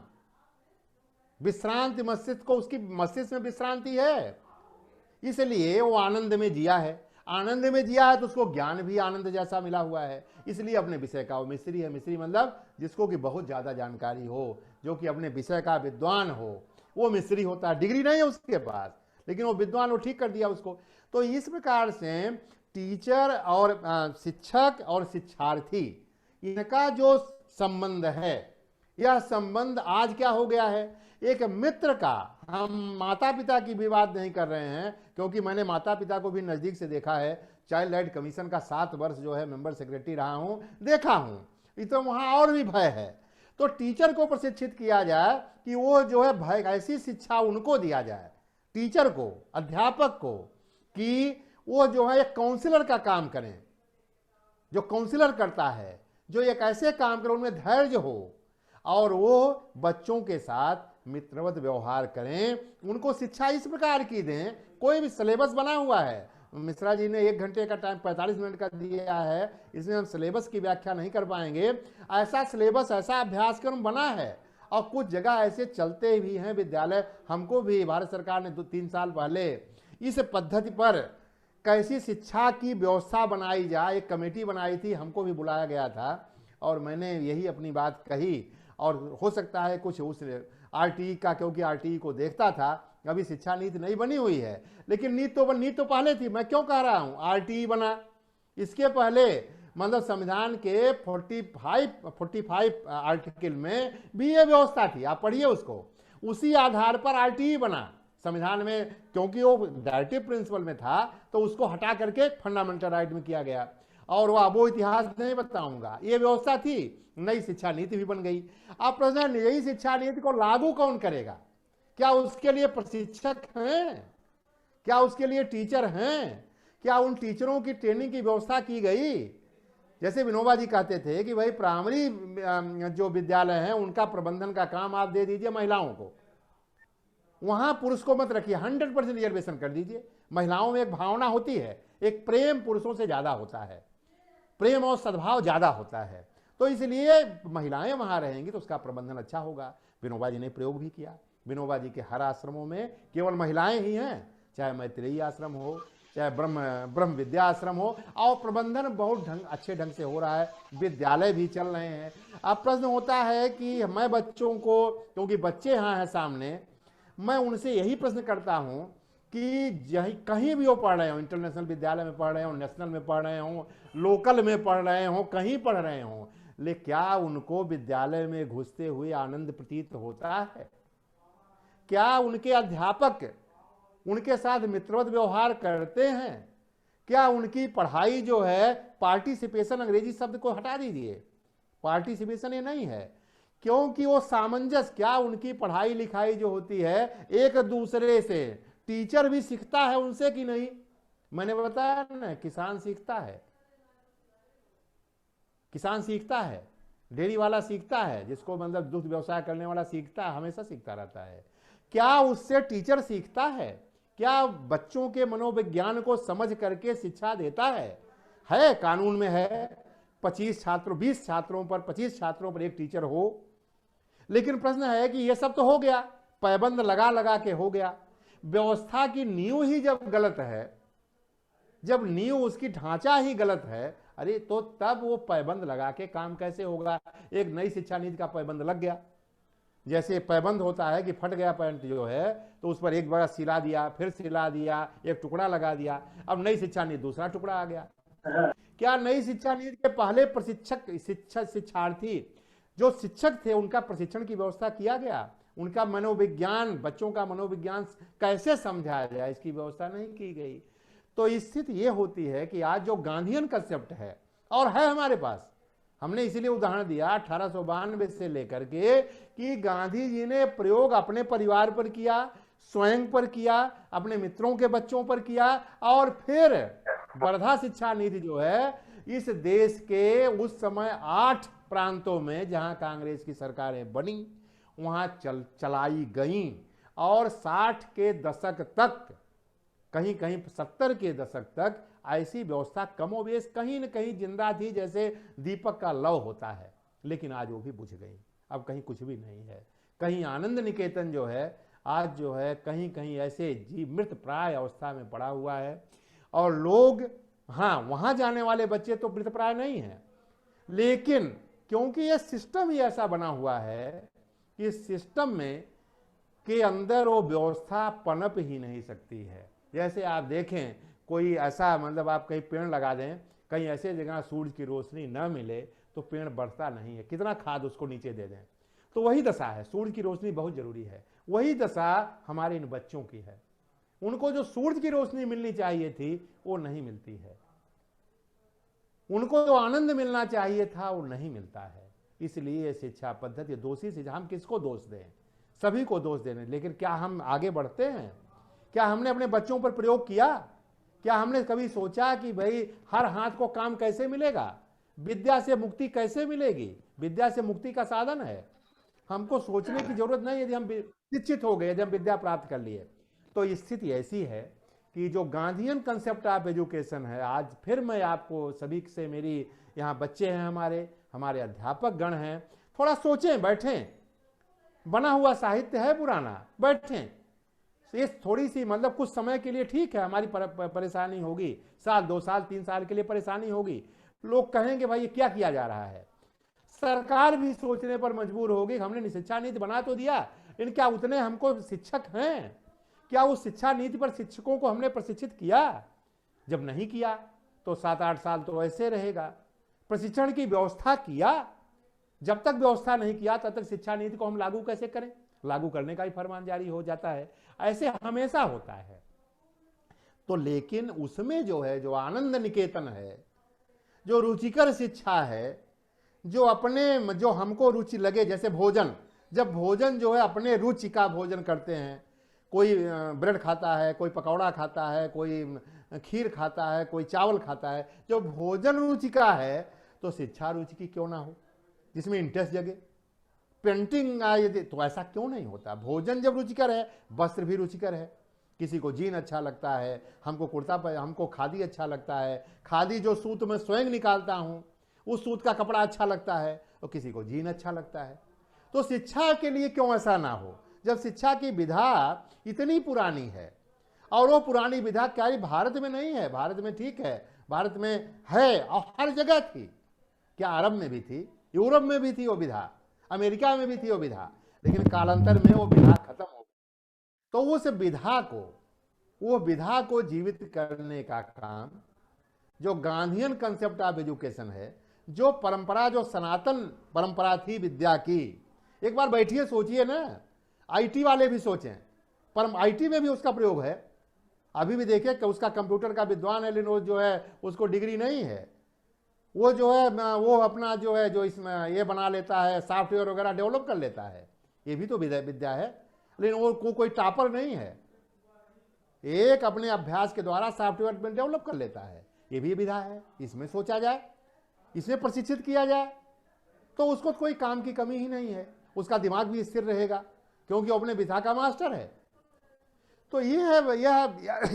विश्रांति मस्तिष्क को, उसकी मस्तिष्क में विश्रांति है, इसलिए वो आनंद में जिया है। आनंद में जिया है तो उसको ज्ञान भी आनंद जैसा मिला हुआ है, इसलिए अपने विषय का वो मिस्त्री है। मिस्त्री मतलब जिसको कि बहुत ज्यादा जानकारी हो, जो कि अपने विषय का विद्वान हो, वो मिस्त्री होता है। डिग्री नहीं है उसके पास, लेकिन वो विद्वान, वो ठीक कर दिया उसको। तो इस प्रकार से टीचर और शिक्षक और शिक्षार्थी, इनका जो संबंध है, यह संबंध आज क्या हो गया है, एक मित्र का। हम माता पिता की भी बात नहीं कर रहे हैं, क्योंकि मैंने माता पिता को भी नजदीक से देखा है। चाइल्ड राइट कमीशन का 7 वर्ष जो है मेंबर सेक्रेटरी रहा हूं, देखा हूं, ये तो वहां और भी भय है। तो टीचर को प्रशिक्षित किया जाए कि वो जो है भय, ऐसी शिक्षा उनको दिया जाए, टीचर को, अध्यापक को, कि वो जो है एक काउंसलर का काम करें, जो काउंसलर करता है, जो एक ऐसे काम करे उनमें धैर्य हो, और वो बच्चों के साथ मित्रवत व्यवहार करें, उनको शिक्षा इस प्रकार की दें। कोई भी सिलेबस बना हुआ है, मिश्रा जी ने 1 घंटे का टाइम 45 मिनट का दिया है, इसमें हम सिलेबस की व्याख्या नहीं कर पाएंगे। ऐसा सिलेबस, ऐसा अभ्यासक्रम बना है, और कुछ जगह ऐसे चलते भी हैं विद्यालय। हमको भी भारत सरकार ने 2-3 साल पहले इस पद्धति पर कैसी शिक्षा की व्यवस्था बनाई जाए, एक कमेटी बनाई थी, हमको भी बुलाया गया था, और मैंने यही अपनी बात कही। और हो सकता है कुछ उस RTE का, क्योंकि RTE को देखता था, अभी शिक्षा नीति नहीं बनी हुई है, लेकिन नीति तो पहले थी। मैं क्यों कह रहा हूं RTE बना, इसके पहले मतलब संविधान के 45 आर्टिकल में भी ये व्यवस्था थी, आप पढ़िए उसको। उसी आधार पर RTE बना संविधान में, क्योंकि वो डायरेक्टिव प्रिंसिपल में था, तो उसको हटा करके फंडामेंटल राइट में किया गया। और वो इतिहास नहीं बताऊंगा, ये व्यवस्था थी। नई शिक्षा नीति भी बन गई। अब प्रश्न, नई शिक्षा नीति को लागू कौन करेगा? क्या उसके लिए प्रशिक्षक हैं? क्या उसके लिए टीचर हैं? क्या उन टीचरों की ट्रेनिंग की व्यवस्था की गई? जैसे विनोबा जी कहते थे कि भाई प्राइमरी जो विद्यालय हैं उनका प्रबंधन का काम आप दे दीजिए महिलाओं को, वहां पुरुष को मत रखिए, 100% रिजर्वेशन कर दीजिए। महिलाओं में एक भावना होती है, एक प्रेम पुरुषों से ज्यादा होता है, प्रेम और सद्भाव ज्यादा होता है, तो इसलिए महिलाएं वहां रहेंगी तो उसका प्रबंधन अच्छा होगा। विनोबा जी ने प्रयोग भी किया। विनोबा जी के हर आश्रमों में केवल महिलाएं ही हैं, चाहे मैत्रेयी आश्रम हो, चाहे ब्रह्म विद्या आश्रम हो, और प्रबंधन बहुत अच्छे ढंग से हो रहा है, विद्यालय भी चल रहे हैं। अब प्रश्न होता है कि मैं बच्चों को, क्योंकि बच्चे यहाँ हैं सामने, मैं उनसे यही प्रश्न करता हूं कि कहीं भी वो पढ़ रहे हो, इंटरनेशनल विद्यालय में पढ़ रहे हो, नेशनल में पढ़ रहे हो, लोकल में पढ़ रहे हो, कहीं पढ़ रहे हो, लेकिन क्या उनको विद्यालय में घुसते हुए आनंद प्रतीत होता है? क्या उनके अध्यापक उनके साथ मित्रवत व्यवहार करते हैं? क्या उनकी पढ़ाई जो है, पार्टिसिपेशन, अंग्रेजी शब्द को हटा दीजिए, पार्टिसिपेशन ये नहीं है, क्योंकि वो सामंजस्य, क्या उनकी पढ़ाई लिखाई जो होती है एक दूसरे से, टीचर भी सीखता है उनसे कि नहीं? मैंने बताया ना, किसान सीखता है, किसान सीखता है, डेयरी वाला सीखता है, जिसको मतलब दुग्ध व्यवसाय करने वाला सीखता है, हमेशा सीखता रहता है। क्या उससे टीचर सीखता है? क्या बच्चों के मनोविज्ञान को समझ करके शिक्षा देता है? कानून में है 25 छात्रों, 20 छात्रों पर, 25 छात्रों पर एक टीचर हो। लेकिन प्रश्न है कि ये सब तो हो गया, पाबंद लगा लगा के हो गया। व्यवस्था की नींव ही जब गलत है, जब नींव उसकी ढांचा ही गलत है, अरे तो तब वो पाबंद लगा के काम कैसे होगा? एक नई शिक्षा नीति का पाबंद लग गया, जैसे पाबंद होता है कि फट गया पैंट जो है तो उस पर एक बार सिला दिया, फिर सिला दिया, एक टुकड़ा लगा दिया, अब नई शिक्षा नीति दूसरा टुकड़ा आ गया। क्या नई शिक्षा नीति के पहले शिक्षार्थी जो शिक्षक थे उनका प्रशिक्षण की व्यवस्था किया गया? उनका मनोविज्ञान, बच्चों का मनोविज्ञान कैसे समझाया जाए, इसकी व्यवस्था नहीं की गई। तो स्थिति ये होती है कि आज जो गांधीयन कंसेप्ट है और है हमारे पास, हमने इसीलिए उदाहरण दिया 1892 से लेकर के कि गांधी जी ने प्रयोग अपने परिवार पर किया, स्वयं पर किया, अपने मित्रों के बच्चों पर किया, और फिर वर्धा शिक्षा नीति जो है इस देश के उस समय 8 प्रांतों में जहां कांग्रेस की सरकारें बनी वहां चलाई गई, और 60 के दशक तक, कहीं कहीं 70 के दशक तक ऐसी व्यवस्था कमोबेश कहीं न कहीं जिंदा थी, जैसे दीपक का लौ होता है। लेकिन आज वो भी बुझ गई, अब कहीं कुछ भी नहीं है। कहीं आनंद निकेतन जो है आज जो है कहीं कहीं ऐसे मृत प्राय अवस्था में पड़ा हुआ है, और लोग, हाँ वहां जाने वाले बच्चे तो मृत प्राय नहीं है, लेकिन क्योंकि यह सिस्टम ही ऐसा बना हुआ है कि सिस्टम में के अंदर वो व्यवस्था पनप ही नहीं सकती है। जैसे आप देखें, कोई ऐसा मतलब आप कहीं पेड़ लगा दें, कहीं ऐसे जगह सूरज की रोशनी न मिले तो पेड़ बढ़ता नहीं है, कितना खाद उसको नीचे दे दें। तो वही दशा है, सूरज की रोशनी बहुत जरूरी है, वही दशा हमारे इन बच्चों की है। उनको जो सूरज की रोशनी मिलनी चाहिए थी वो नहीं मिलती है, उनको जो आनंद मिलना चाहिए था वो नहीं मिलता है। इसलिए शिक्षा पद्धति दोषी से, हम किसको दोष दें? सभी को दोष देने। लेकिन क्या हम आगे बढ़ते हैं? क्या हमने अपने बच्चों पर प्रयोग किया? क्या हमने कभी सोचा कि भाई हर हाथ को काम कैसे मिलेगा, विद्या से मुक्ति कैसे मिलेगी? विद्या से मुक्ति का साधन है, हमको सोचने की जरूरत नहीं। यदि हम शिक्षित हो गए, जब विद्या प्राप्त कर लिए, तो स्थिति ऐसी है कि जो गांधीयन कंसेप्ट ऑफ एजुकेशन है, आज फिर मैं आपको सभी से, मेरी यहाँ बच्चे हैं, हमारे अध्यापक गण हैं, थोड़ा सोचें, बैठें, बना हुआ साहित्य है पुराना, बैठें, ये थोड़ी सी मतलब कुछ समय के लिए ठीक है, हमारी परेशानी होगी, 1 साल 2 साल 3 साल के लिए परेशानी होगी, लोग कहेंगे भाई ये क्या किया जा रहा है। सरकार भी सोचने पर मजबूर होगी, हमने शिक्षा नीति बना तो दिया, लेकिन क्या उतने हमको शिक्षक हैं? क्या उस शिक्षा नीति पर शिक्षकों को हमने प्रशिक्षित किया? जब नहीं किया तो 7-8 साल तो ऐसे रहेगा। प्रशिक्षण की व्यवस्था किया? जब तक व्यवस्था नहीं किया तब तक शिक्षा नीति को हम लागू कैसे करें? लागू करने का ही फरमान जारी हो जाता है। ऐसे हमेशा होता है। तो लेकिन उसमें जो है, जो आनंद निकेतन है, जो रुचिकर शिक्षा है, जो हमको रुचि लगे, जैसे भोजन, जब भोजन जो है अपने रुचि का भोजन करते हैं, कोई ब्रेड खाता है, कोई पकौड़ा खाता है, कोई खीर खाता है, कोई चावल खाता है, जो भोजन रुचि का है, तो शिक्षा रुचि की क्यों ना हो, जिसमें इंटरेस्ट जगे। पेंटिंग यदि, तो ऐसा क्यों नहीं होता? भोजन जब रुचिकर है, वस्त्र भी रुचिकर है। किसी को जीन अच्छा लगता है, हमको खादी अच्छा लगता है, खादी जो सूत में स्वयं निकालता हूं, उस सूत का कपड़ा अच्छा लगता है, तो किसी को जीन अच्छा लगता है। तो शिक्षा के लिए क्यों ऐसा ना हो? जब शिक्षा की विधा इतनी पुरानी है, और वो पुरानी विधा क्या भारत में नहीं है? भारत में ठीक है, भारत में है और हर जगह थी। क्या अरब में भी थी, यूरोप में भी थी वो विधा, अमेरिका में भी थी वो विधा, लेकिन कालांतर में वो विधा खत्म हो तो वो विधा को जीवित करने का काम जो गांधीयन कंसेप्ट ऑफ एजुकेशन है, जो परंपरा, जो सनातन परंपरा थी विद्या की। एक बार बैठिए, सोचिए ना, आईटी वाले भी सोचें, पर आईटी में भी उसका प्रयोग है। अभी भी देखिए कि उसका कंप्यूटर का विद्वान है, लेकिन वो जो है उसको डिग्री नहीं है। वो जो है वो अपना जो है जो इसमें ये बना लेता है, सॉफ्टवेयर वगैरह डेवलप कर लेता है, ये भी तो विद्या है, लेकिन वो कोई टॉपर नहीं है। एक अपने अभ्यास के द्वारा सॉफ्टवेयर में डेवलप कर लेता है, ये भी विधा है। इसमें सोचा जाए, इसमें प्रशिक्षित किया जाए तो उसको कोई काम की कमी ही नहीं है, उसका दिमाग भी स्थिर रहेगा क्योंकि वो अपने विधा का मास्टर है। तो ये है,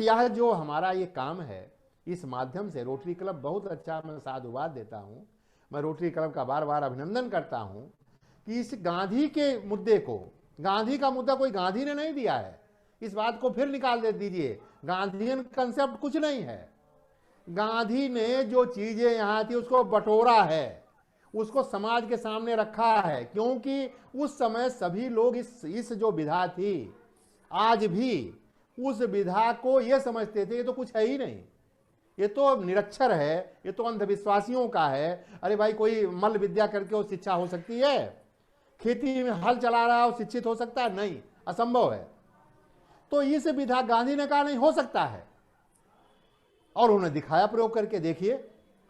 यह जो हमारा ये काम है, इस माध्यम से रोटरी क्लब बहुत अच्छा, मैं साधुवाद देता हूं। मैं रोटरी क्लब का बार बार अभिनंदन करता हूं कि इस गांधी के मुद्दे को, गांधी का मुद्दा कोई गांधी ने नहीं दिया है, इस बात को फिर निकाल दे दीजिए। गांधीयन कंसेप्ट कुछ नहीं है। गांधी ने जो चीजें यहां थी उसको बटोरा है, उसको समाज के सामने रखा है, क्योंकि उस समय सभी लोग इस जो विधा थी, आज भी उस विधा को ये समझते थे ये तो कुछ है ही नहीं, ये तो निरक्षर है, ये तो अंधविश्वासियों का है। अरे भाई, कोई मल्ल विद्या करके वो शिक्षा हो सकती है? खेती में हल चला रहा है वो शिक्षित हो सकता है? नहीं, असंभव है। तो इस विधा गांधी ने कहा नहीं हो सकता है, और उन्होंने दिखाया प्रयोग करके। देखिए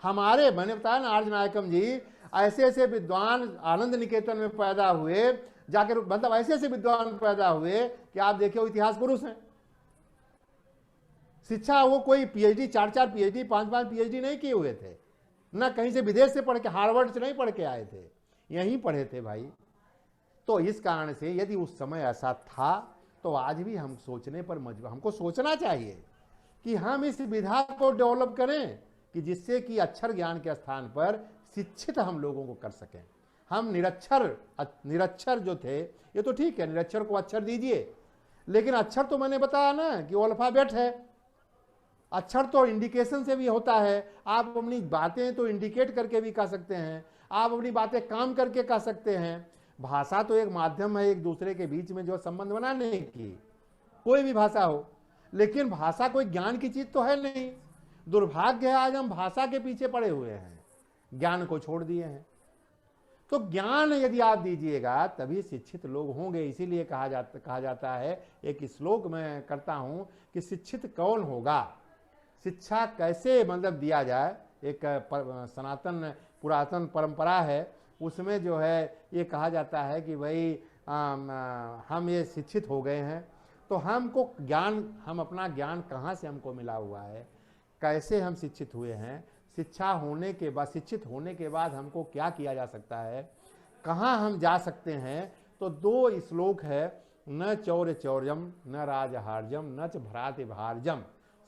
हमारे, मैंने बताया ना, आर्य नायकम जी ऐसे ऐसे विद्वान आनंद निकेतन में पैदा हुए, जाकर मतलब ऐसे ऐसे विद्वान पैदा हुए कि आप देखिए वो इतिहास पुरुष हैं। शिक्षा वो कोई पीएचडी, 4-4 पीएचडी, 5-5 पीएचडी नहीं किए हुए थे, ना कहीं से विदेश से पढ़ के, हार्वर्ड से नहीं पढ़ के आए थे, यहीं पढ़े थे भाई। तो इस कारण से यदि उस समय ऐसा था तो आज भी हम सोचने पर मजबूर, हमको सोचना चाहिए कि हम इस विधा को डेवलप करें कि जिससे कि अक्षर ज्ञान के स्थान पर शिक्षित हम लोगों को कर सकें। हम निरक्षर जो थे, ये तो ठीक है, निरक्षर को अक्षर दीजिए, लेकिन अक्षर तो मैंने बताया ना कि वो अल्फाबेट है। अक्षर तो इंडिकेशन से भी होता है, आप अपनी बातें तो इंडिकेट करके भी कह सकते हैं, आप अपनी बातें काम करके कह सकते हैं। भाषा तो एक माध्यम है एक दूसरे के बीच में जो संबंध बनाने की, कोई भी भाषा हो, लेकिन भाषा कोई ज्ञान की चीज तो है नहीं। दुर्भाग्य है आज हम भाषा के पीछे पड़े हुए हैं, ज्ञान को छोड़ दिए हैं। तो ज्ञान यदि आप दीजिएगा तभी शिक्षित लोग होंगे। इसीलिए कहा जाता है, एक श्लोक मैं करता हूं कि शिक्षित कौन होगा, शिक्षा कैसे मतलब दिया जाए। एक सनातन पुरातन परंपरा है, उसमें जो है ये कहा जाता है कि भाई हम ये शिक्षित हो गए हैं तो हमको ज्ञान, हम अपना ज्ञान कहाँ से हमको मिला हुआ है, कैसे हम शिक्षित हुए हैं, शिक्षा होने के बाद, शिक्षित होने के बाद हमको क्या किया जा सकता है, कहाँ हम जा सकते हैं। तो 2 श्लोक है, न चौर्य चौर्यम न राजहार्यम न च भ्राति भारजम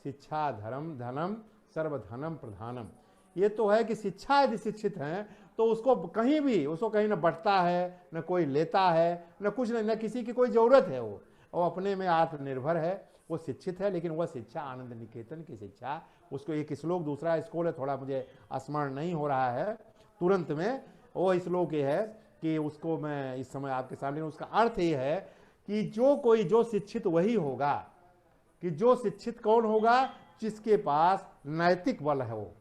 शिक्षा धर्म धनम सर्वधनम प्रधानम। ये तो है कि शिक्षा यदि शिक्षित हैं तो उसको कहीं भी, उसको कहीं न बंटता है, न कोई लेता है, न कुछ न किसी की कोई जरूरत है। वो अपने में आत्मनिर्भर है, वो शिक्षित है। लेकिन वह शिक्षा आनंद निकेतन की शिक्षा, उसको एक श्लोक, दूसरा स्कूल है, थोड़ा मुझे स्मरण नहीं हो रहा है तुरंत में, वो श्लोक ये है कि उसको मैं इस समय आपके सामने, उसका अर्थ ये है कि जो शिक्षित वही होगा, कि जो शिक्षित कौन होगा, जिसके पास नैतिक बल है। वो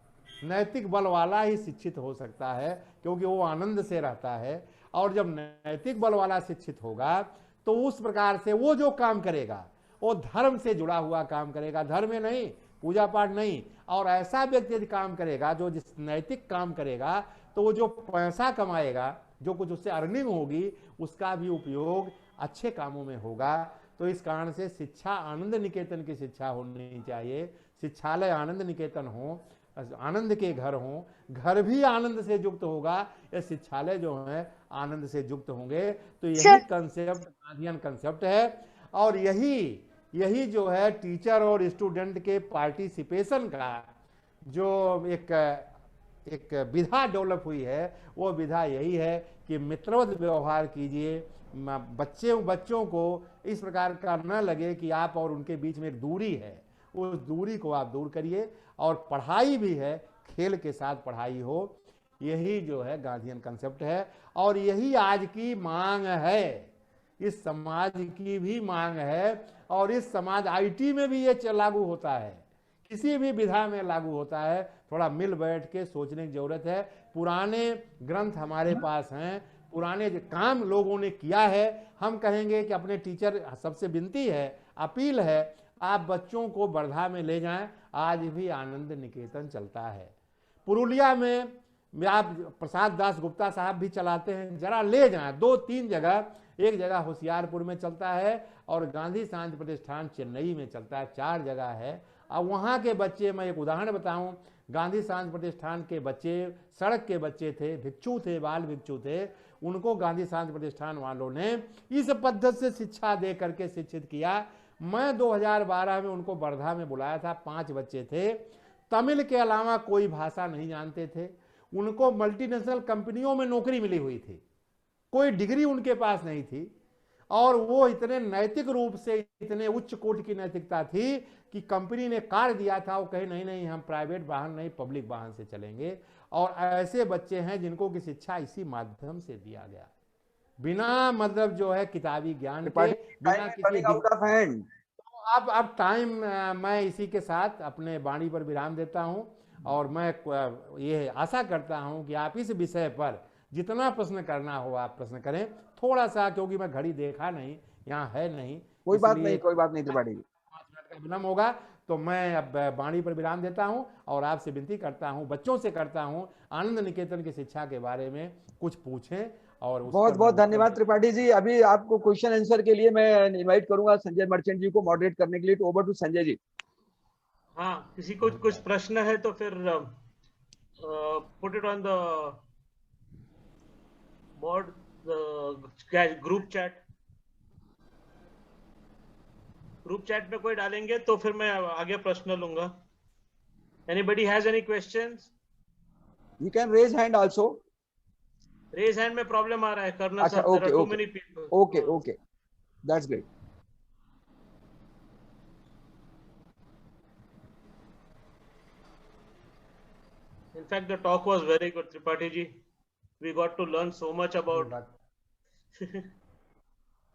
नैतिक बल वाला ही शिक्षित हो सकता है, क्योंकि वो आनंद से रहता है। और जब नैतिक बल वाला शिक्षित होगा तो उस प्रकार से वो जो काम करेगा वो धर्म से जुड़ा हुआ काम करेगा, धर्म में नहीं, पूजा पाठ नहीं। और ऐसा व्यक्ति यदि काम करेगा, जो जिस नैतिक काम करेगा, तो वो जो पैसा कमाएगा, जो कुछ उससे अर्निंग होगी, उसका भी उपयोग अच्छे कामों में होगा। तो इस कारण से शिक्षा आनंद निकेतन की शिक्षा होनी चाहिए। शिक्षालय आनंद निकेतन हो, आनंद के घर हों, घर भी आनंद से युक्त होगा, ये शिक्षालय जो है आनंद से युक्त होंगे। तो यही कंसेप्ट गांधीयन कंसेप्ट है, और यही जो है टीचर और स्टूडेंट के पार्टिसिपेशन का जो एक विधा डेवलप हुई है, वो विधा यही है कि मित्रवत व्यवहार कीजिए। बच्चों को इस प्रकार का न लगे कि आप और उनके बीच में एक दूरी है, उस दूरी को आप दूर करिए। और पढ़ाई भी है, खेल के साथ पढ़ाई हो, यही जो है गांधीयन कंसेप्ट है। और यही आज की मांग है, इस समाज की भी मांग है, और इस समाज आईटी में भी ये लागू होता है, किसी भी विधा में लागू होता है। थोड़ा मिल बैठ के सोचने की जरूरत है। पुराने ग्रंथ हमारे पास हैं, पुराने जो काम लोगों ने किया है, हम कहेंगे कि अपने टीचर, सबसे विनती है, अपील है, आप बच्चों को वर्धा में ले जाएं। आज भी आनंद निकेतन चलता है। पुरुलिया में आप प्रसाद दास गुप्ता साहब भी चलाते हैं, जरा ले जाएं 2-3 जगह। एक जगह होशियारपुर में चलता है और गांधी शांति प्रतिष्ठान चेन्नई में चलता है, 4 जगह है। अब वहाँ के बच्चे, मैं एक उदाहरण बताऊं, गांधी शांति प्रतिष्ठान के बच्चे सड़क के बच्चे थे, भिक्षु थे, बाल भिक्षु थे, उनको गांधी शांति प्रतिष्ठान वालों ने इस पद्धति से शिक्षा दे करके शिक्षित किया। मैं 2012 में उनको वर्धा में बुलाया था, 5 बच्चे थे, तमिल के अलावा कोई भाषा नहीं जानते थे। उनको मल्टीनेशनल कंपनियों में नौकरी मिली हुई थी, कोई डिग्री उनके पास नहीं थी, और वो इतने नैतिक रूप से, इतने उच्च कोटि की नैतिकता थी कि कंपनी ने कार्य दिया था, वो कहे नहीं नहीं हम प्राइवेट वाहन नहीं, पब्लिक वाहन से चलेंगे। और ऐसे बच्चे हैं जिनको की शिक्षा इसी माध्यम से दिया गया, बिना मतलब जो है किताबी ज्ञान के, बिना किसी। तो अब टाइम मैं इसी के साथ अपने वाणी पर विराम देता हूं, और मैं ये आशा करता हूं कि आप इस विषय पर जितना प्रश्न करना हो आप प्रश्न करें। थोड़ा सा, क्योंकि मैं घड़ी देखा नहीं, यहाँ है नहीं, कोई बात नहीं त्रिपाठी जी, 5 मिनट का विलम्ब होगा, तो मैं अब वाणी पर विराम देता हूं और आपसे विनती करता हूं, बच्चों से करता हूं, आनंद निकेतन की शिक्षा के बारे में कुछ पूछें। और बहुत बहुत धन्यवाद त्रिपाठी जी। अभी आपको क्वेश्चन आंसर के लिए मैं इनवाइट करूंगा संजय मर्चेंट जी को मॉडरेट करने के लिए। तो ओवर टू संजय जी। हाँ, किसी को कुछ प्रश्न है तो फिर put it on the board, group chat में कोई डालेंगे तो फिर मैं आगे प्रश्न लूंगा। Anybody has any questions? You can raise hand also. Raise hand में प्रॉब्लम आ रहा है करना। अच्छा, sir, there are too many people. Okay, that's great. In fact, the talk was very good, Tripathi ji. We got to learn so much about. I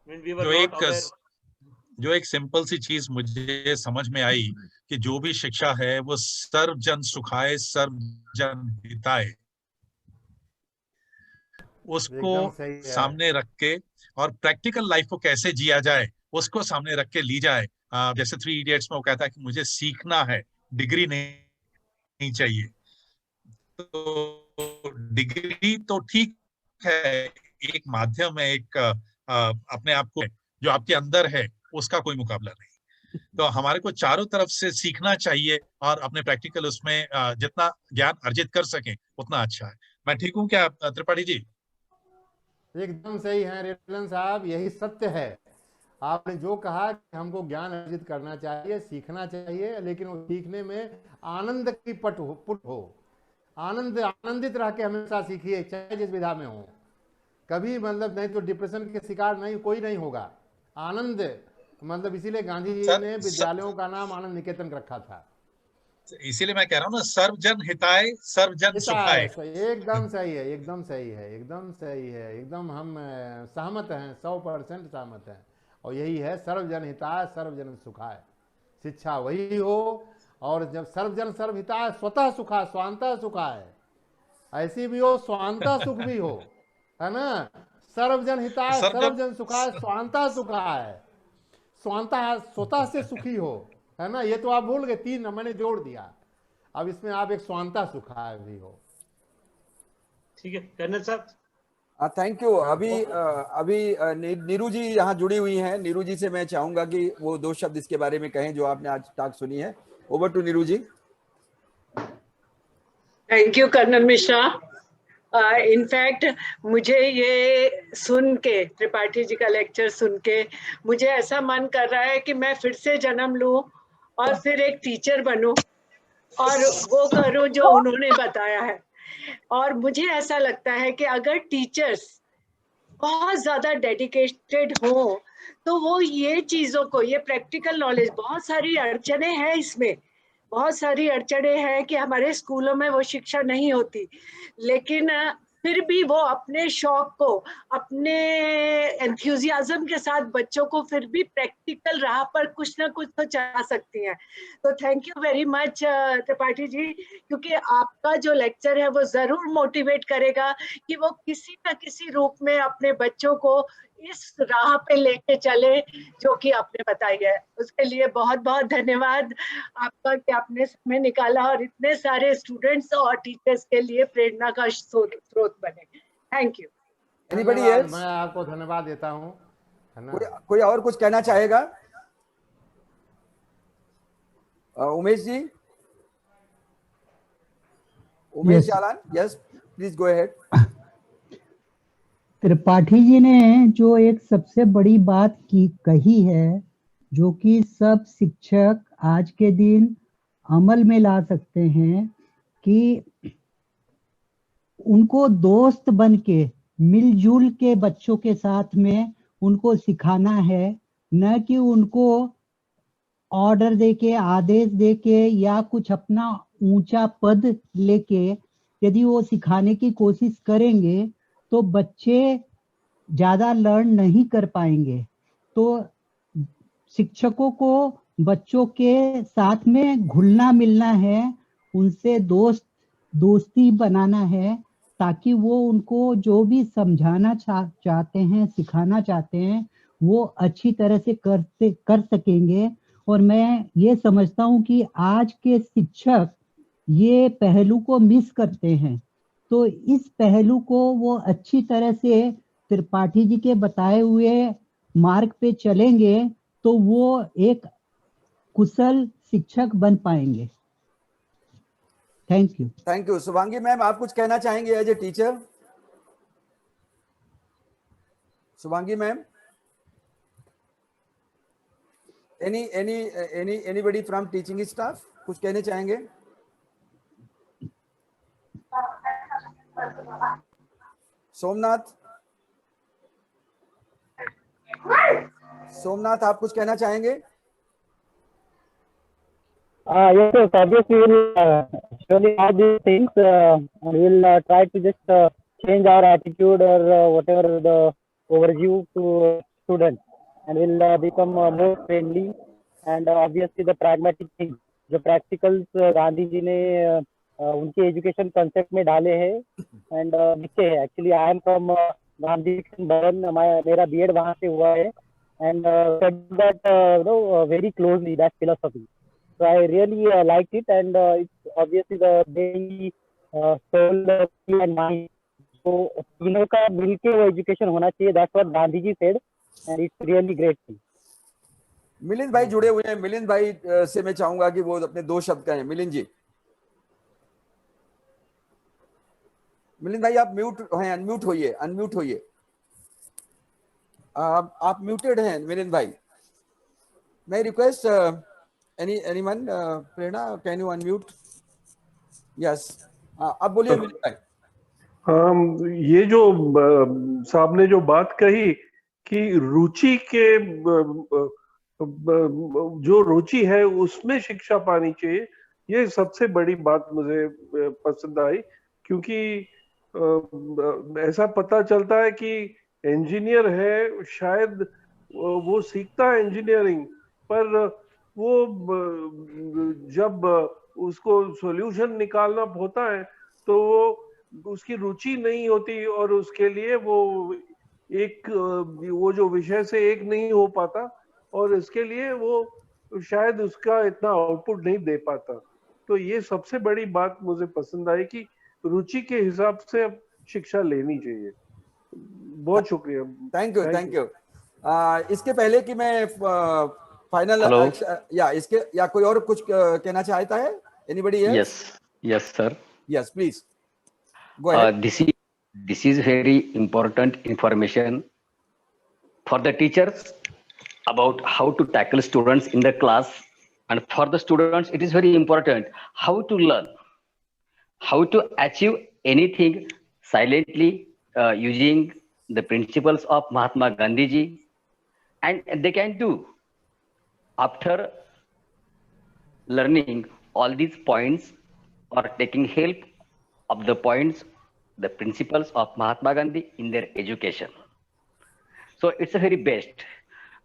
mean, we were not aware. जो एक simple सी चीज मुझे समझ में आई कि जो भी शिक्षा है वो सर्वजन सुखाए सर्वजन हिताए, उसको सामने रख के और प्रैक्टिकल लाइफ को कैसे जिया जाए उसको सामने रख के ली जाए। जैसे 3 इडियट्स में वो कहता है कि मुझे सीखना है, डिग्री नहीं चाहिए। तो डिग्री तो ठीक है, एक माध्यम है, एक अपने आप को जो आपके अंदर है उसका कोई मुकाबला नहीं। तो हमारे को चारों तरफ से सीखना चाहिए और अपने प्रैक्टिकल उसमें जितना ज्ञान अर्जित कर सकें उतना अच्छा है। मैं ठीक हूँ क्या त्रिपाठी जी? एकदम सही है रेलन साहब, यही सत्य है। आपने जो कहा कि हमको ज्ञान अर्जित करना चाहिए, सीखना चाहिए, लेकिन वो सीखने में आनंद की पुट हो। आनंदित रह के हमेशा सीखिए, चाहे जिस विधा में हो। कभी मतलब नहीं तो डिप्रेशन के शिकार नहीं कोई नहीं होगा। आनंद मतलब इसीलिए गांधी जी ने विद्यालयों का नाम आनंद निकेतन रखा था। इसीलिए मैं कह रहा हूँ ना, सर्वजन हिताय सर्वजन सुखाय। एकदम सही है, एकदम सही है, एकदम सही है, एकदम हम सहमत हैं, 100% सहमत हैं। और यही है सर्वजन हिताय सर्वजन सुखाय। शिक्षा वही हो, और जब सर्वजन सर्वहिताय स्वतः सुखा स्वांतः सुखाय, ऐसी भी हो स्वांतः सुख भी हो, है ना। सर्वजन हिताय सर्वजन सुखाय स्वांतः सुखाय, स्वांतः स्वतः से सुखी हो, है ना। ये तो आप भूल गए, 3 मैंने जोड़ दिया। अब इसमें आप एक स्वांतः सुखाय भी हो। ठीक है कर्नल साहब, थैंक यू। अभी नीरू जी यहाँ जुड़ी हुई हैं। नीरू जी से मैं चाहूंगा कि वो 2 शब्द इसके बारे में कहें जो आपने आज टॉक सुनी है। Over to Neeru ji. Thank you colonel Mishra. In fact मुझे ये सुन के, त्रिपाठी जी का लेक्चर सुन के, मुझे ऐसा मन कर रहा है कि मैं फिर से जन्म लूं और फिर एक टीचर बनूं और वो करूं जो उन्होंने बताया है। और मुझे ऐसा लगता है कि अगर टीचर्स बहुत ज्यादा डेडिकेटेड हो तो वो ये चीजों को, ये प्रैक्टिकल नॉलेज, बहुत सारी अड़चने हैं इसमें, बहुत सारी अड़चने हैं कि हमारे स्कूलों में वो शिक्षा नहीं होती, लेकिन फिर भी वो अपने शौक को, अपने एंथुजियाज्म के साथ बच्चों को फिर भी प्रैक्टिकल राह पर कुछ ना कुछ तो चला सकती हैं। तो thank you very much Tripathi ji, क्योंकि आपका जो लेक्चर है वो जरूर मोटिवेट करेगा कि वो किसी न किसी रूप में अपने बच्चों को इस राह पे लेके चले जो कि आपने बताई है। उसके लिए बहुत बहुत धन्यवाद आपका कि आपने समय निकाला और इतने सारे स्टूडेंट्स और टीचर्स के लिए प्रेरणा का स्रोत बने। Thank you. एनीबडी धन्यवाद, एल्स? मैं आपको धन्यवाद देता हूँ, है ना। कोई और कुछ कहना चाहेगा? Umesh ji, Umesh Jalan, yes please go ahead. Tripathi ji ने जो एक सबसे बड़ी बात कही है, जो कि सब शिक्षक आज के दिन अमल में ला सकते हैं, कि उनको दोस्त बन के मिलजुल के बच्चों के साथ में उनको सिखाना है, न कि उनको ऑर्डर देके, आदेश देके या कुछ अपना ऊंचा पद लेके यदि वो सिखाने की कोशिश करेंगे तो बच्चे ज्यादा लर्न नहीं कर पाएंगे। तो शिक्षकों को बच्चों के साथ में घुलना मिलना है, उनसे दोस्ती बनाना है, ताकि वो उनको जो भी समझाना चाहते हैं, सिखाना चाहते हैं, वो अच्छी तरह से कर सकेंगे। और मैं ये समझता हूँ कि आज के शिक्षक ये पहलू को मिस करते हैं। तो इस पहलू को वो अच्छी तरह से त्रिपाठी जी के बताए हुए मार्ग पे चलेंगे तो वो एक कुशल शिक्षक बन पाएंगे। Thank you. Thank you. Shubhangi ma'am, आप कुछ कहना चाहेंगे as a teacher? Shubhangi ma'am, anybody from teaching staff कुछ कहने चाहेंगे? सोमनाथ, आप कुछ कहना चाहेंगे? Yes, sir. Obviously, we'll surely have these things, and we'll try to just change our attitude or whatever the overview to students, and we'll become more friendly. And obviously, the pragmatic things, जो practicals Gandhi ji ने उनके education concept में डाले हैं and लिखे हैं. Actually I am from Gandhi Bhavan, मेरा BEd वहाँ से हुआ है and that very closely that philosophy. So I really liked it, and it's obviously the very soul and mind. So तीनों का मिलके वो एजुकेशन होना चाहिए. That's what Gandhi ji said, and it's really great thing. Milind भाई जुड़े हुए हैं. मिलिंद भाई से मैं चाहूंगा कि वो अपने दो शब्द कहें. मिलिंद जी. मिलिंद भाई आप म्यूट हैं, अनम्यूट होइए, अनम्यूट होइए. आप म्यूटेड हैं मिलिंद भाई. मैं request anyone, Prerna, can you unmute? Yes. अब बोलिए मिलिंद भाई. हाँ, ये जो साहब ने जो बात कही कि रुचि के जो रुचि है उसमें शिक्षा पानी चाहिए, ये सबसे बड़ी बात मुझे पसंद आई. क्योंकि ऐसा पता चलता है कि इंजीनियर है, शायद वो सीखता है इंजीनियरिंग, पर वो जब उसको सॉल्यूशन निकालना होता है तो वो उसकी रुचि नहीं होती और उसके लिए वो जो विषय से एक नहीं हो पाता और इसके लिए वो शायद उसका इतना आउटपुट नहीं दे पाता. तो ये सबसे बड़ी बात मुझे पसंद आई कि रुचि के हिसाब से शिक्षा लेनी चाहिए. बहुत शुक्रिया. Thank you, thank you. इसके पहले कि मैं फाइनल या कोई और कुछ कहना चाहता है? Anybody else? Yes sir. Yes, please go ahead. This is very important information for the teachers about how to tackle students in the class, and for the students it is very important how to learn, how to achieve anything silently using the principles of Mahatma Gandhi ji, and they can do after learning all these points or taking help of the points the principles of Mahatma Gandhi in their education. So it's a very best.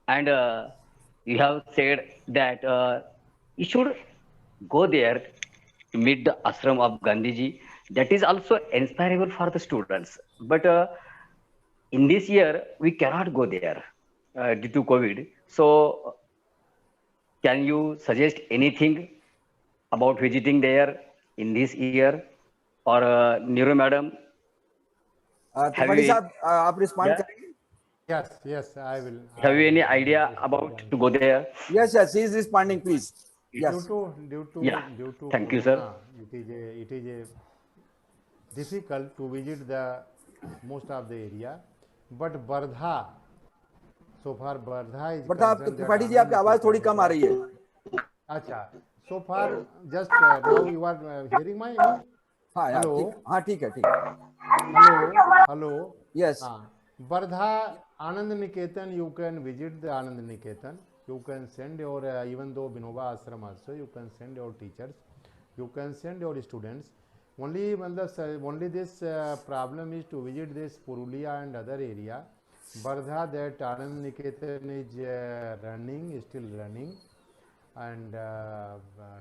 And you have said that you should go there to meet the ashram of Gandhiji. That is also inspirable for the students. But in this year, we cannot go there due to COVID. So can you suggest anything about visiting there in this year? Or Neeru madam? Tripathi साहब आप respond करेंगे? Yes, I will. Have you any idea about to go there? Yes, he is responding, please. Yes. Due to Thank you, corona, it is a difficult to visit the most of the area, but Bardha, so far Bardha is. But आप त्रिपाठी जी आपकी आवाज थोड़ी कम आ रही है. अच्छा, so far just now you are hearing my. हाँ ठीक है. Hello. Yes. Bardha Anand Niketan, you can visit the Anand Niketan. You can send your, even though Binoba Ashram also, you can send your teachers, you can send your students. Only this problem is to visit this Purulia and other area. Bardha, that Anand Niketan is running, still running. And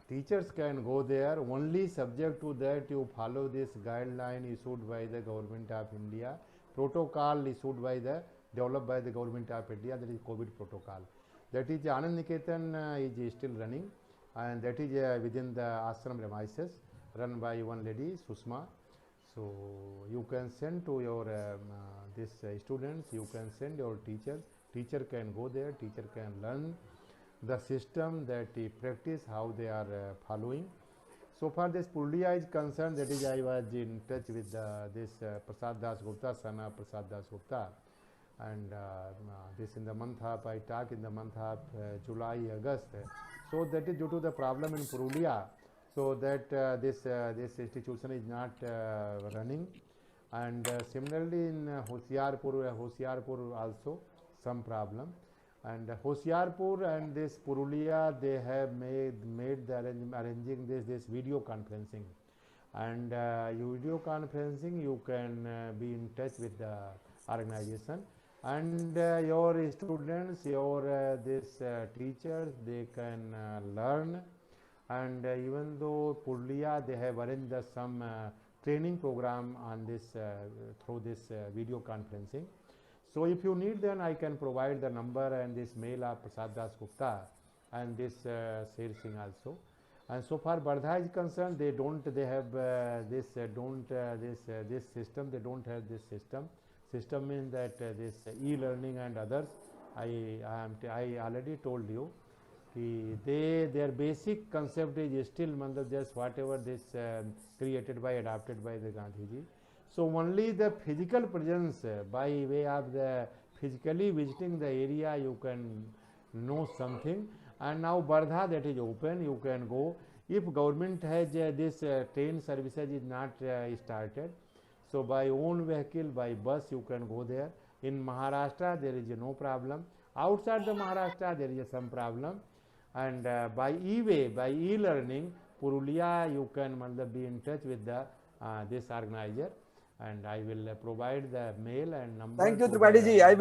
teachers can go there, only subject to that you follow this guideline issued by the Government of India, protocol issued by developed by the Government of India, that is COVID protocol. That is Anand Niketan is still running, and that is within the ashram premises run by one lady, Susma. So you can send to your this students, you can send your teacher. Teacher can go there, teacher can learn the system that he practice, how they are following. So far this Purulia is concerned, that is I was in touch with this Prasad Das Gupta, son of Prasad Das Gupta, and this in the month of, I talk in the month of July, August. So that is due to the problem in Purulia, so that this institution is not running. And similarly in Hoshiarpur also some problem. And Hoshiarpur and this Purulia, they have made the arranging this video conferencing. And video conferencing, you can be in touch with the organization. And your students, your teachers, they can learn. And even though Purulia, they have arranged some training program on this through this video conferencing. So if you need, then I can provide the number and this mail of Prasad Das Gupta and this Sher Singh also. And so far Bardha is concerned, they have this system, they don't have this system. System means that this e-learning and others, I already told you, their basic concept is still just whatever this created by, adopted by the Gandhiji. So only the physical presence by way of the physically visiting the area, you can know something. And now Bardha, that is open, you can go. If government has this train services is not started, so by own vehicle, by bus, you can go there. In Maharashtra, there is no problem. Outside the Maharashtra, there is some problem. And by e-way, by e-learning, Purulia, you can be in touch with the this organizer. And I will provide the mail and number. Thank you, Tripathi ji. I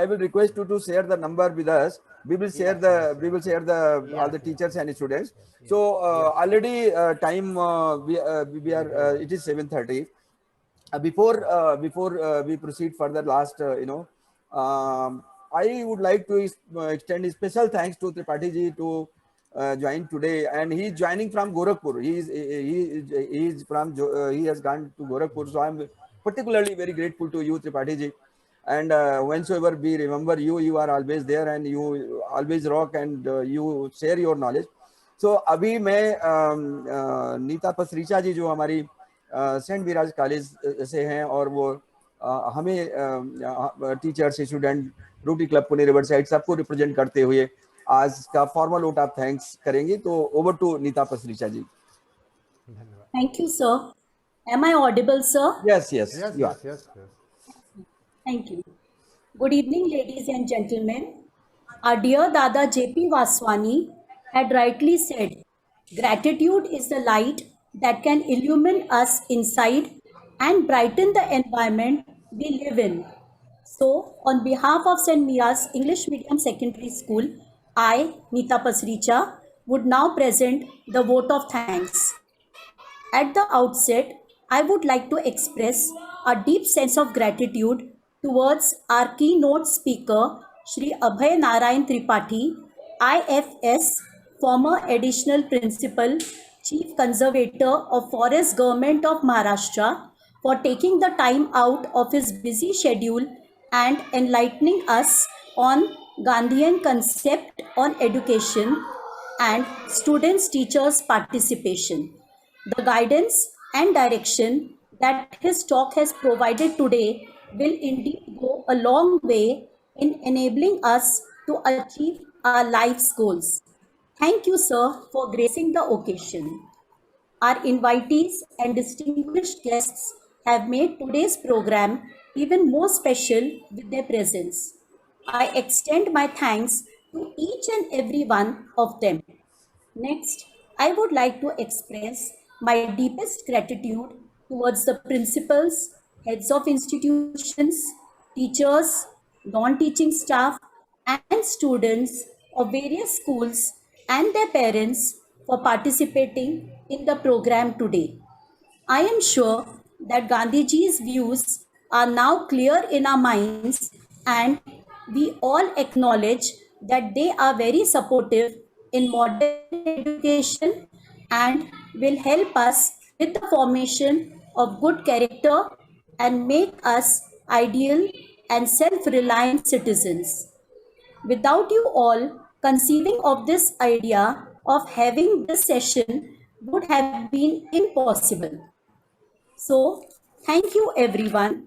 will request you to share the number with us. We will share all the teachers and students. So already time we are it is 7:30. Before we proceed further, last I would like to extend a special thanks to Tripathi ji to join today, and he is joining from Gorakhpur. He has gone to Gorakhpur, so I am particularly very grateful to you, Tripathi ji. And whensoever we remember you, you are always there and you always rock and you share your knowledge. So अभी मैं नीता पसरीचा जी जो हमारी Saint विराज college से हैं और वो हमें teachers, student, rotary club Pune river side सबको रिप्रेजेंट करते हुए आज का फॉर्मल वोट ऑफ थैंक्स करेंगे. तो over to Neeta Pasricha ji. Thank you, sir. Am I audible, sir? Yes, you are. Yes. Thank you. Good evening, ladies and gentlemen. Our dear Dada J.P. Vaswani had rightly said, gratitude is the light that can illumine us inside and brighten the environment we live in. So, on behalf of St. Mira's English Medium Secondary School, I, Nita Pasricha, would now present the vote of thanks. At the outset, I would like to express a deep sense of gratitude towards our keynote speaker, Shri Abhay Narayan Tripathi, IFS, former Additional Principal, Chief Conservator of Forest Government of Maharashtra, for taking the time out of his busy schedule and enlightening us on Gandhian concept on education and students teachers participation. The guidance and direction that his talk has provided today will indeed go a long way in enabling us to achieve our life's goals. Thank you, sir, for gracing the occasion. Our invitees and distinguished guests have made today's program even more special with their presence. I extend my thanks to each and every one of them. Next, I would like to express my deepest gratitude towards the principals, heads of institutions, teachers, non-teaching staff, and students of various schools and their parents for participating in the program today. I am sure that Gandhiji's views are now clear in our minds, and we all acknowledge that they are very supportive in modern education and will help us with the formation of good character and make us ideal and self-reliant citizens. Without you all conceiving of this idea of having this session would have been impossible. So, thank you everyone.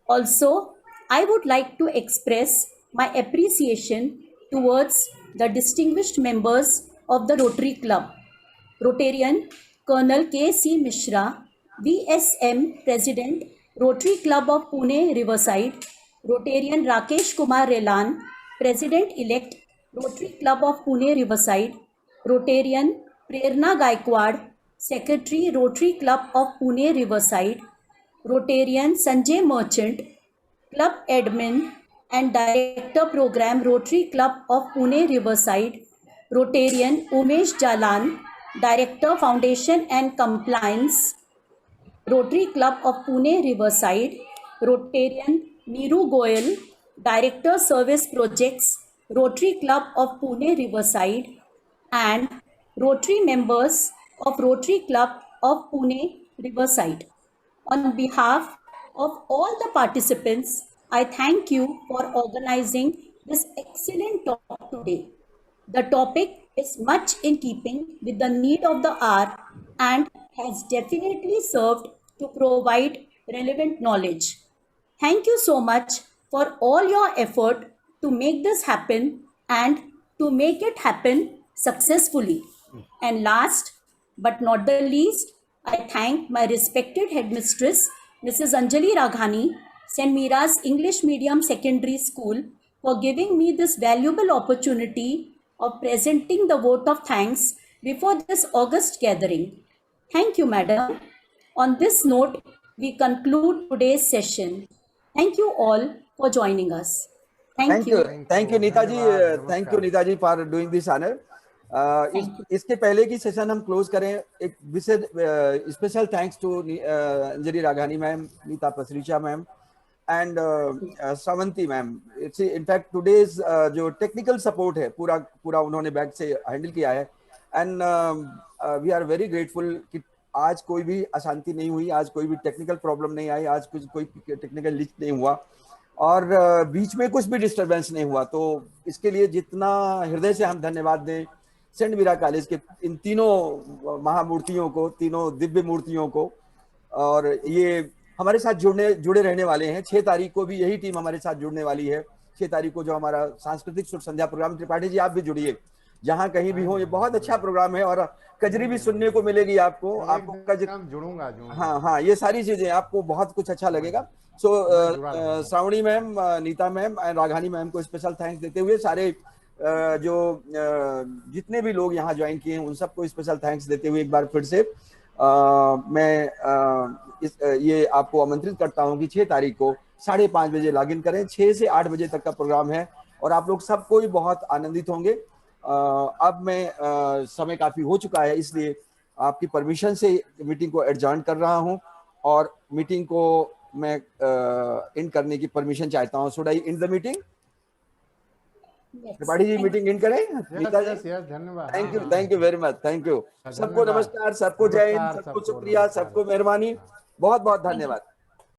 Also, I would like to express my appreciation towards the distinguished members of the Rotary Club. Rotarian Colonel K.C. Mishra, VSM President, Rotary Club of Pune Riverside. Rotarian Rakesh Kumar Relan, President-elect, Rotary Club of Pune Riverside. Rotarian Prerna Gaikwad, Secretary, Rotary Club of Pune Riverside. Rotarian Sanjay Merchant, Club Admin and Director Program, Rotary Club of Pune Riverside. Rotarian Umesh Jalan, Director Foundation and Compliance, Rotary Club of Pune Riverside. Rotarian Neeru Goyal, Director Service Projects, Rotary Club of Pune Riverside. And Rotary members of Rotary Club of Pune Riverside. On behalf of all the participants, I thank you for organizing this excellent talk today. The topic is much in keeping with the need of the hour and has definitely served to provide relevant knowledge. Thank you so much for all your effort to make this happen and to make it happen successfully. And last but not the least, I thank my respected headmistress, Mrs. Anjali Raghani, St. Mira's English Medium Secondary School, for giving me this valuable opportunity of presenting the vote of thanks before this August gathering. Thank you, madam. On this note, we conclude today's session. Thank you all for joining us. Thank you. Thank you, Neeta ji. Thank you, Neeta ji, for doing this honor. इसके पहले की session हम close करें, एक विशेष special thanks to Anjali Raghani ma'am, Neeta Pasricha ma'am and Shravanti ma'am. It's in fact today's जो technical support है पूरा उन्होंने बैक से हैंडल किया है and we are very grateful कि आज कोई भी अशांति नहीं हुई, आज कोई भी टेक्निकल प्रॉब्लम नहीं आई, आज कोई टेक्निकल लीक नहीं हुआ और बीच में कुछ भी डिस्टर्बेंस नहीं हुआ. तो इसके लिए जितना हृदय से हम धन्यवाद दें सेंट मीरा कॉलेज के इन तीनों महामूर्तियों को, तीनों दिव्य मूर्तियों को. और ये हमारे साथ जुड़े रहने वाले हैं. 6 तारीख को भी यही टीम हमारे साथ जुड़ने वाली है. 6 तारीख को जो हमारा सांस्कृतिक शुभ संध्या प्रोग्राम, त्रिपाठी जी आप भी जुड़िए जहां कहीं भी हो. ये बहुत अच्छा प्रोग्राम है और कजरी भी सुनने को मिलेगी आपको जुड़ूंगा. हाँ, ये सारी चीजें आपको बहुत कुछ अच्छा लगेगा. So Shravani ma'am, Neeta ma'am and Raghani ma'am को स्पेशल थैंक्स देते हुए सारे जो जितने भी लोग यहाँ ज्वाइन किए हैं उन सबको स्पेशल थैंक्स देते हुए एक बार फिर से मैं ये आपको आमंत्रित करता हूं कि 6 तारीख को 5:30 बजे लॉग इन करें। 6 से 8 बजे तक का प्रोग्राम है और आप लोग सब कोई बहुत आनंदित होंगे। अब मैं समय काफी हो चुका है, इसलिए आपकी परमिशन से मीटिंग को एडजर्न कर रहा हूं और मीटिंग को मैं इन करने की परमिशन चाहता हूं। Should I end the meeting? Tripathi ji meeting end करें? धन्यवाद। Thank you very much. Thank you सबको। नमस्कार, सबको जय हिंद, सबको शुक्रिया, सबको मेहरबानी। बहुत बहुत धन्यवाद।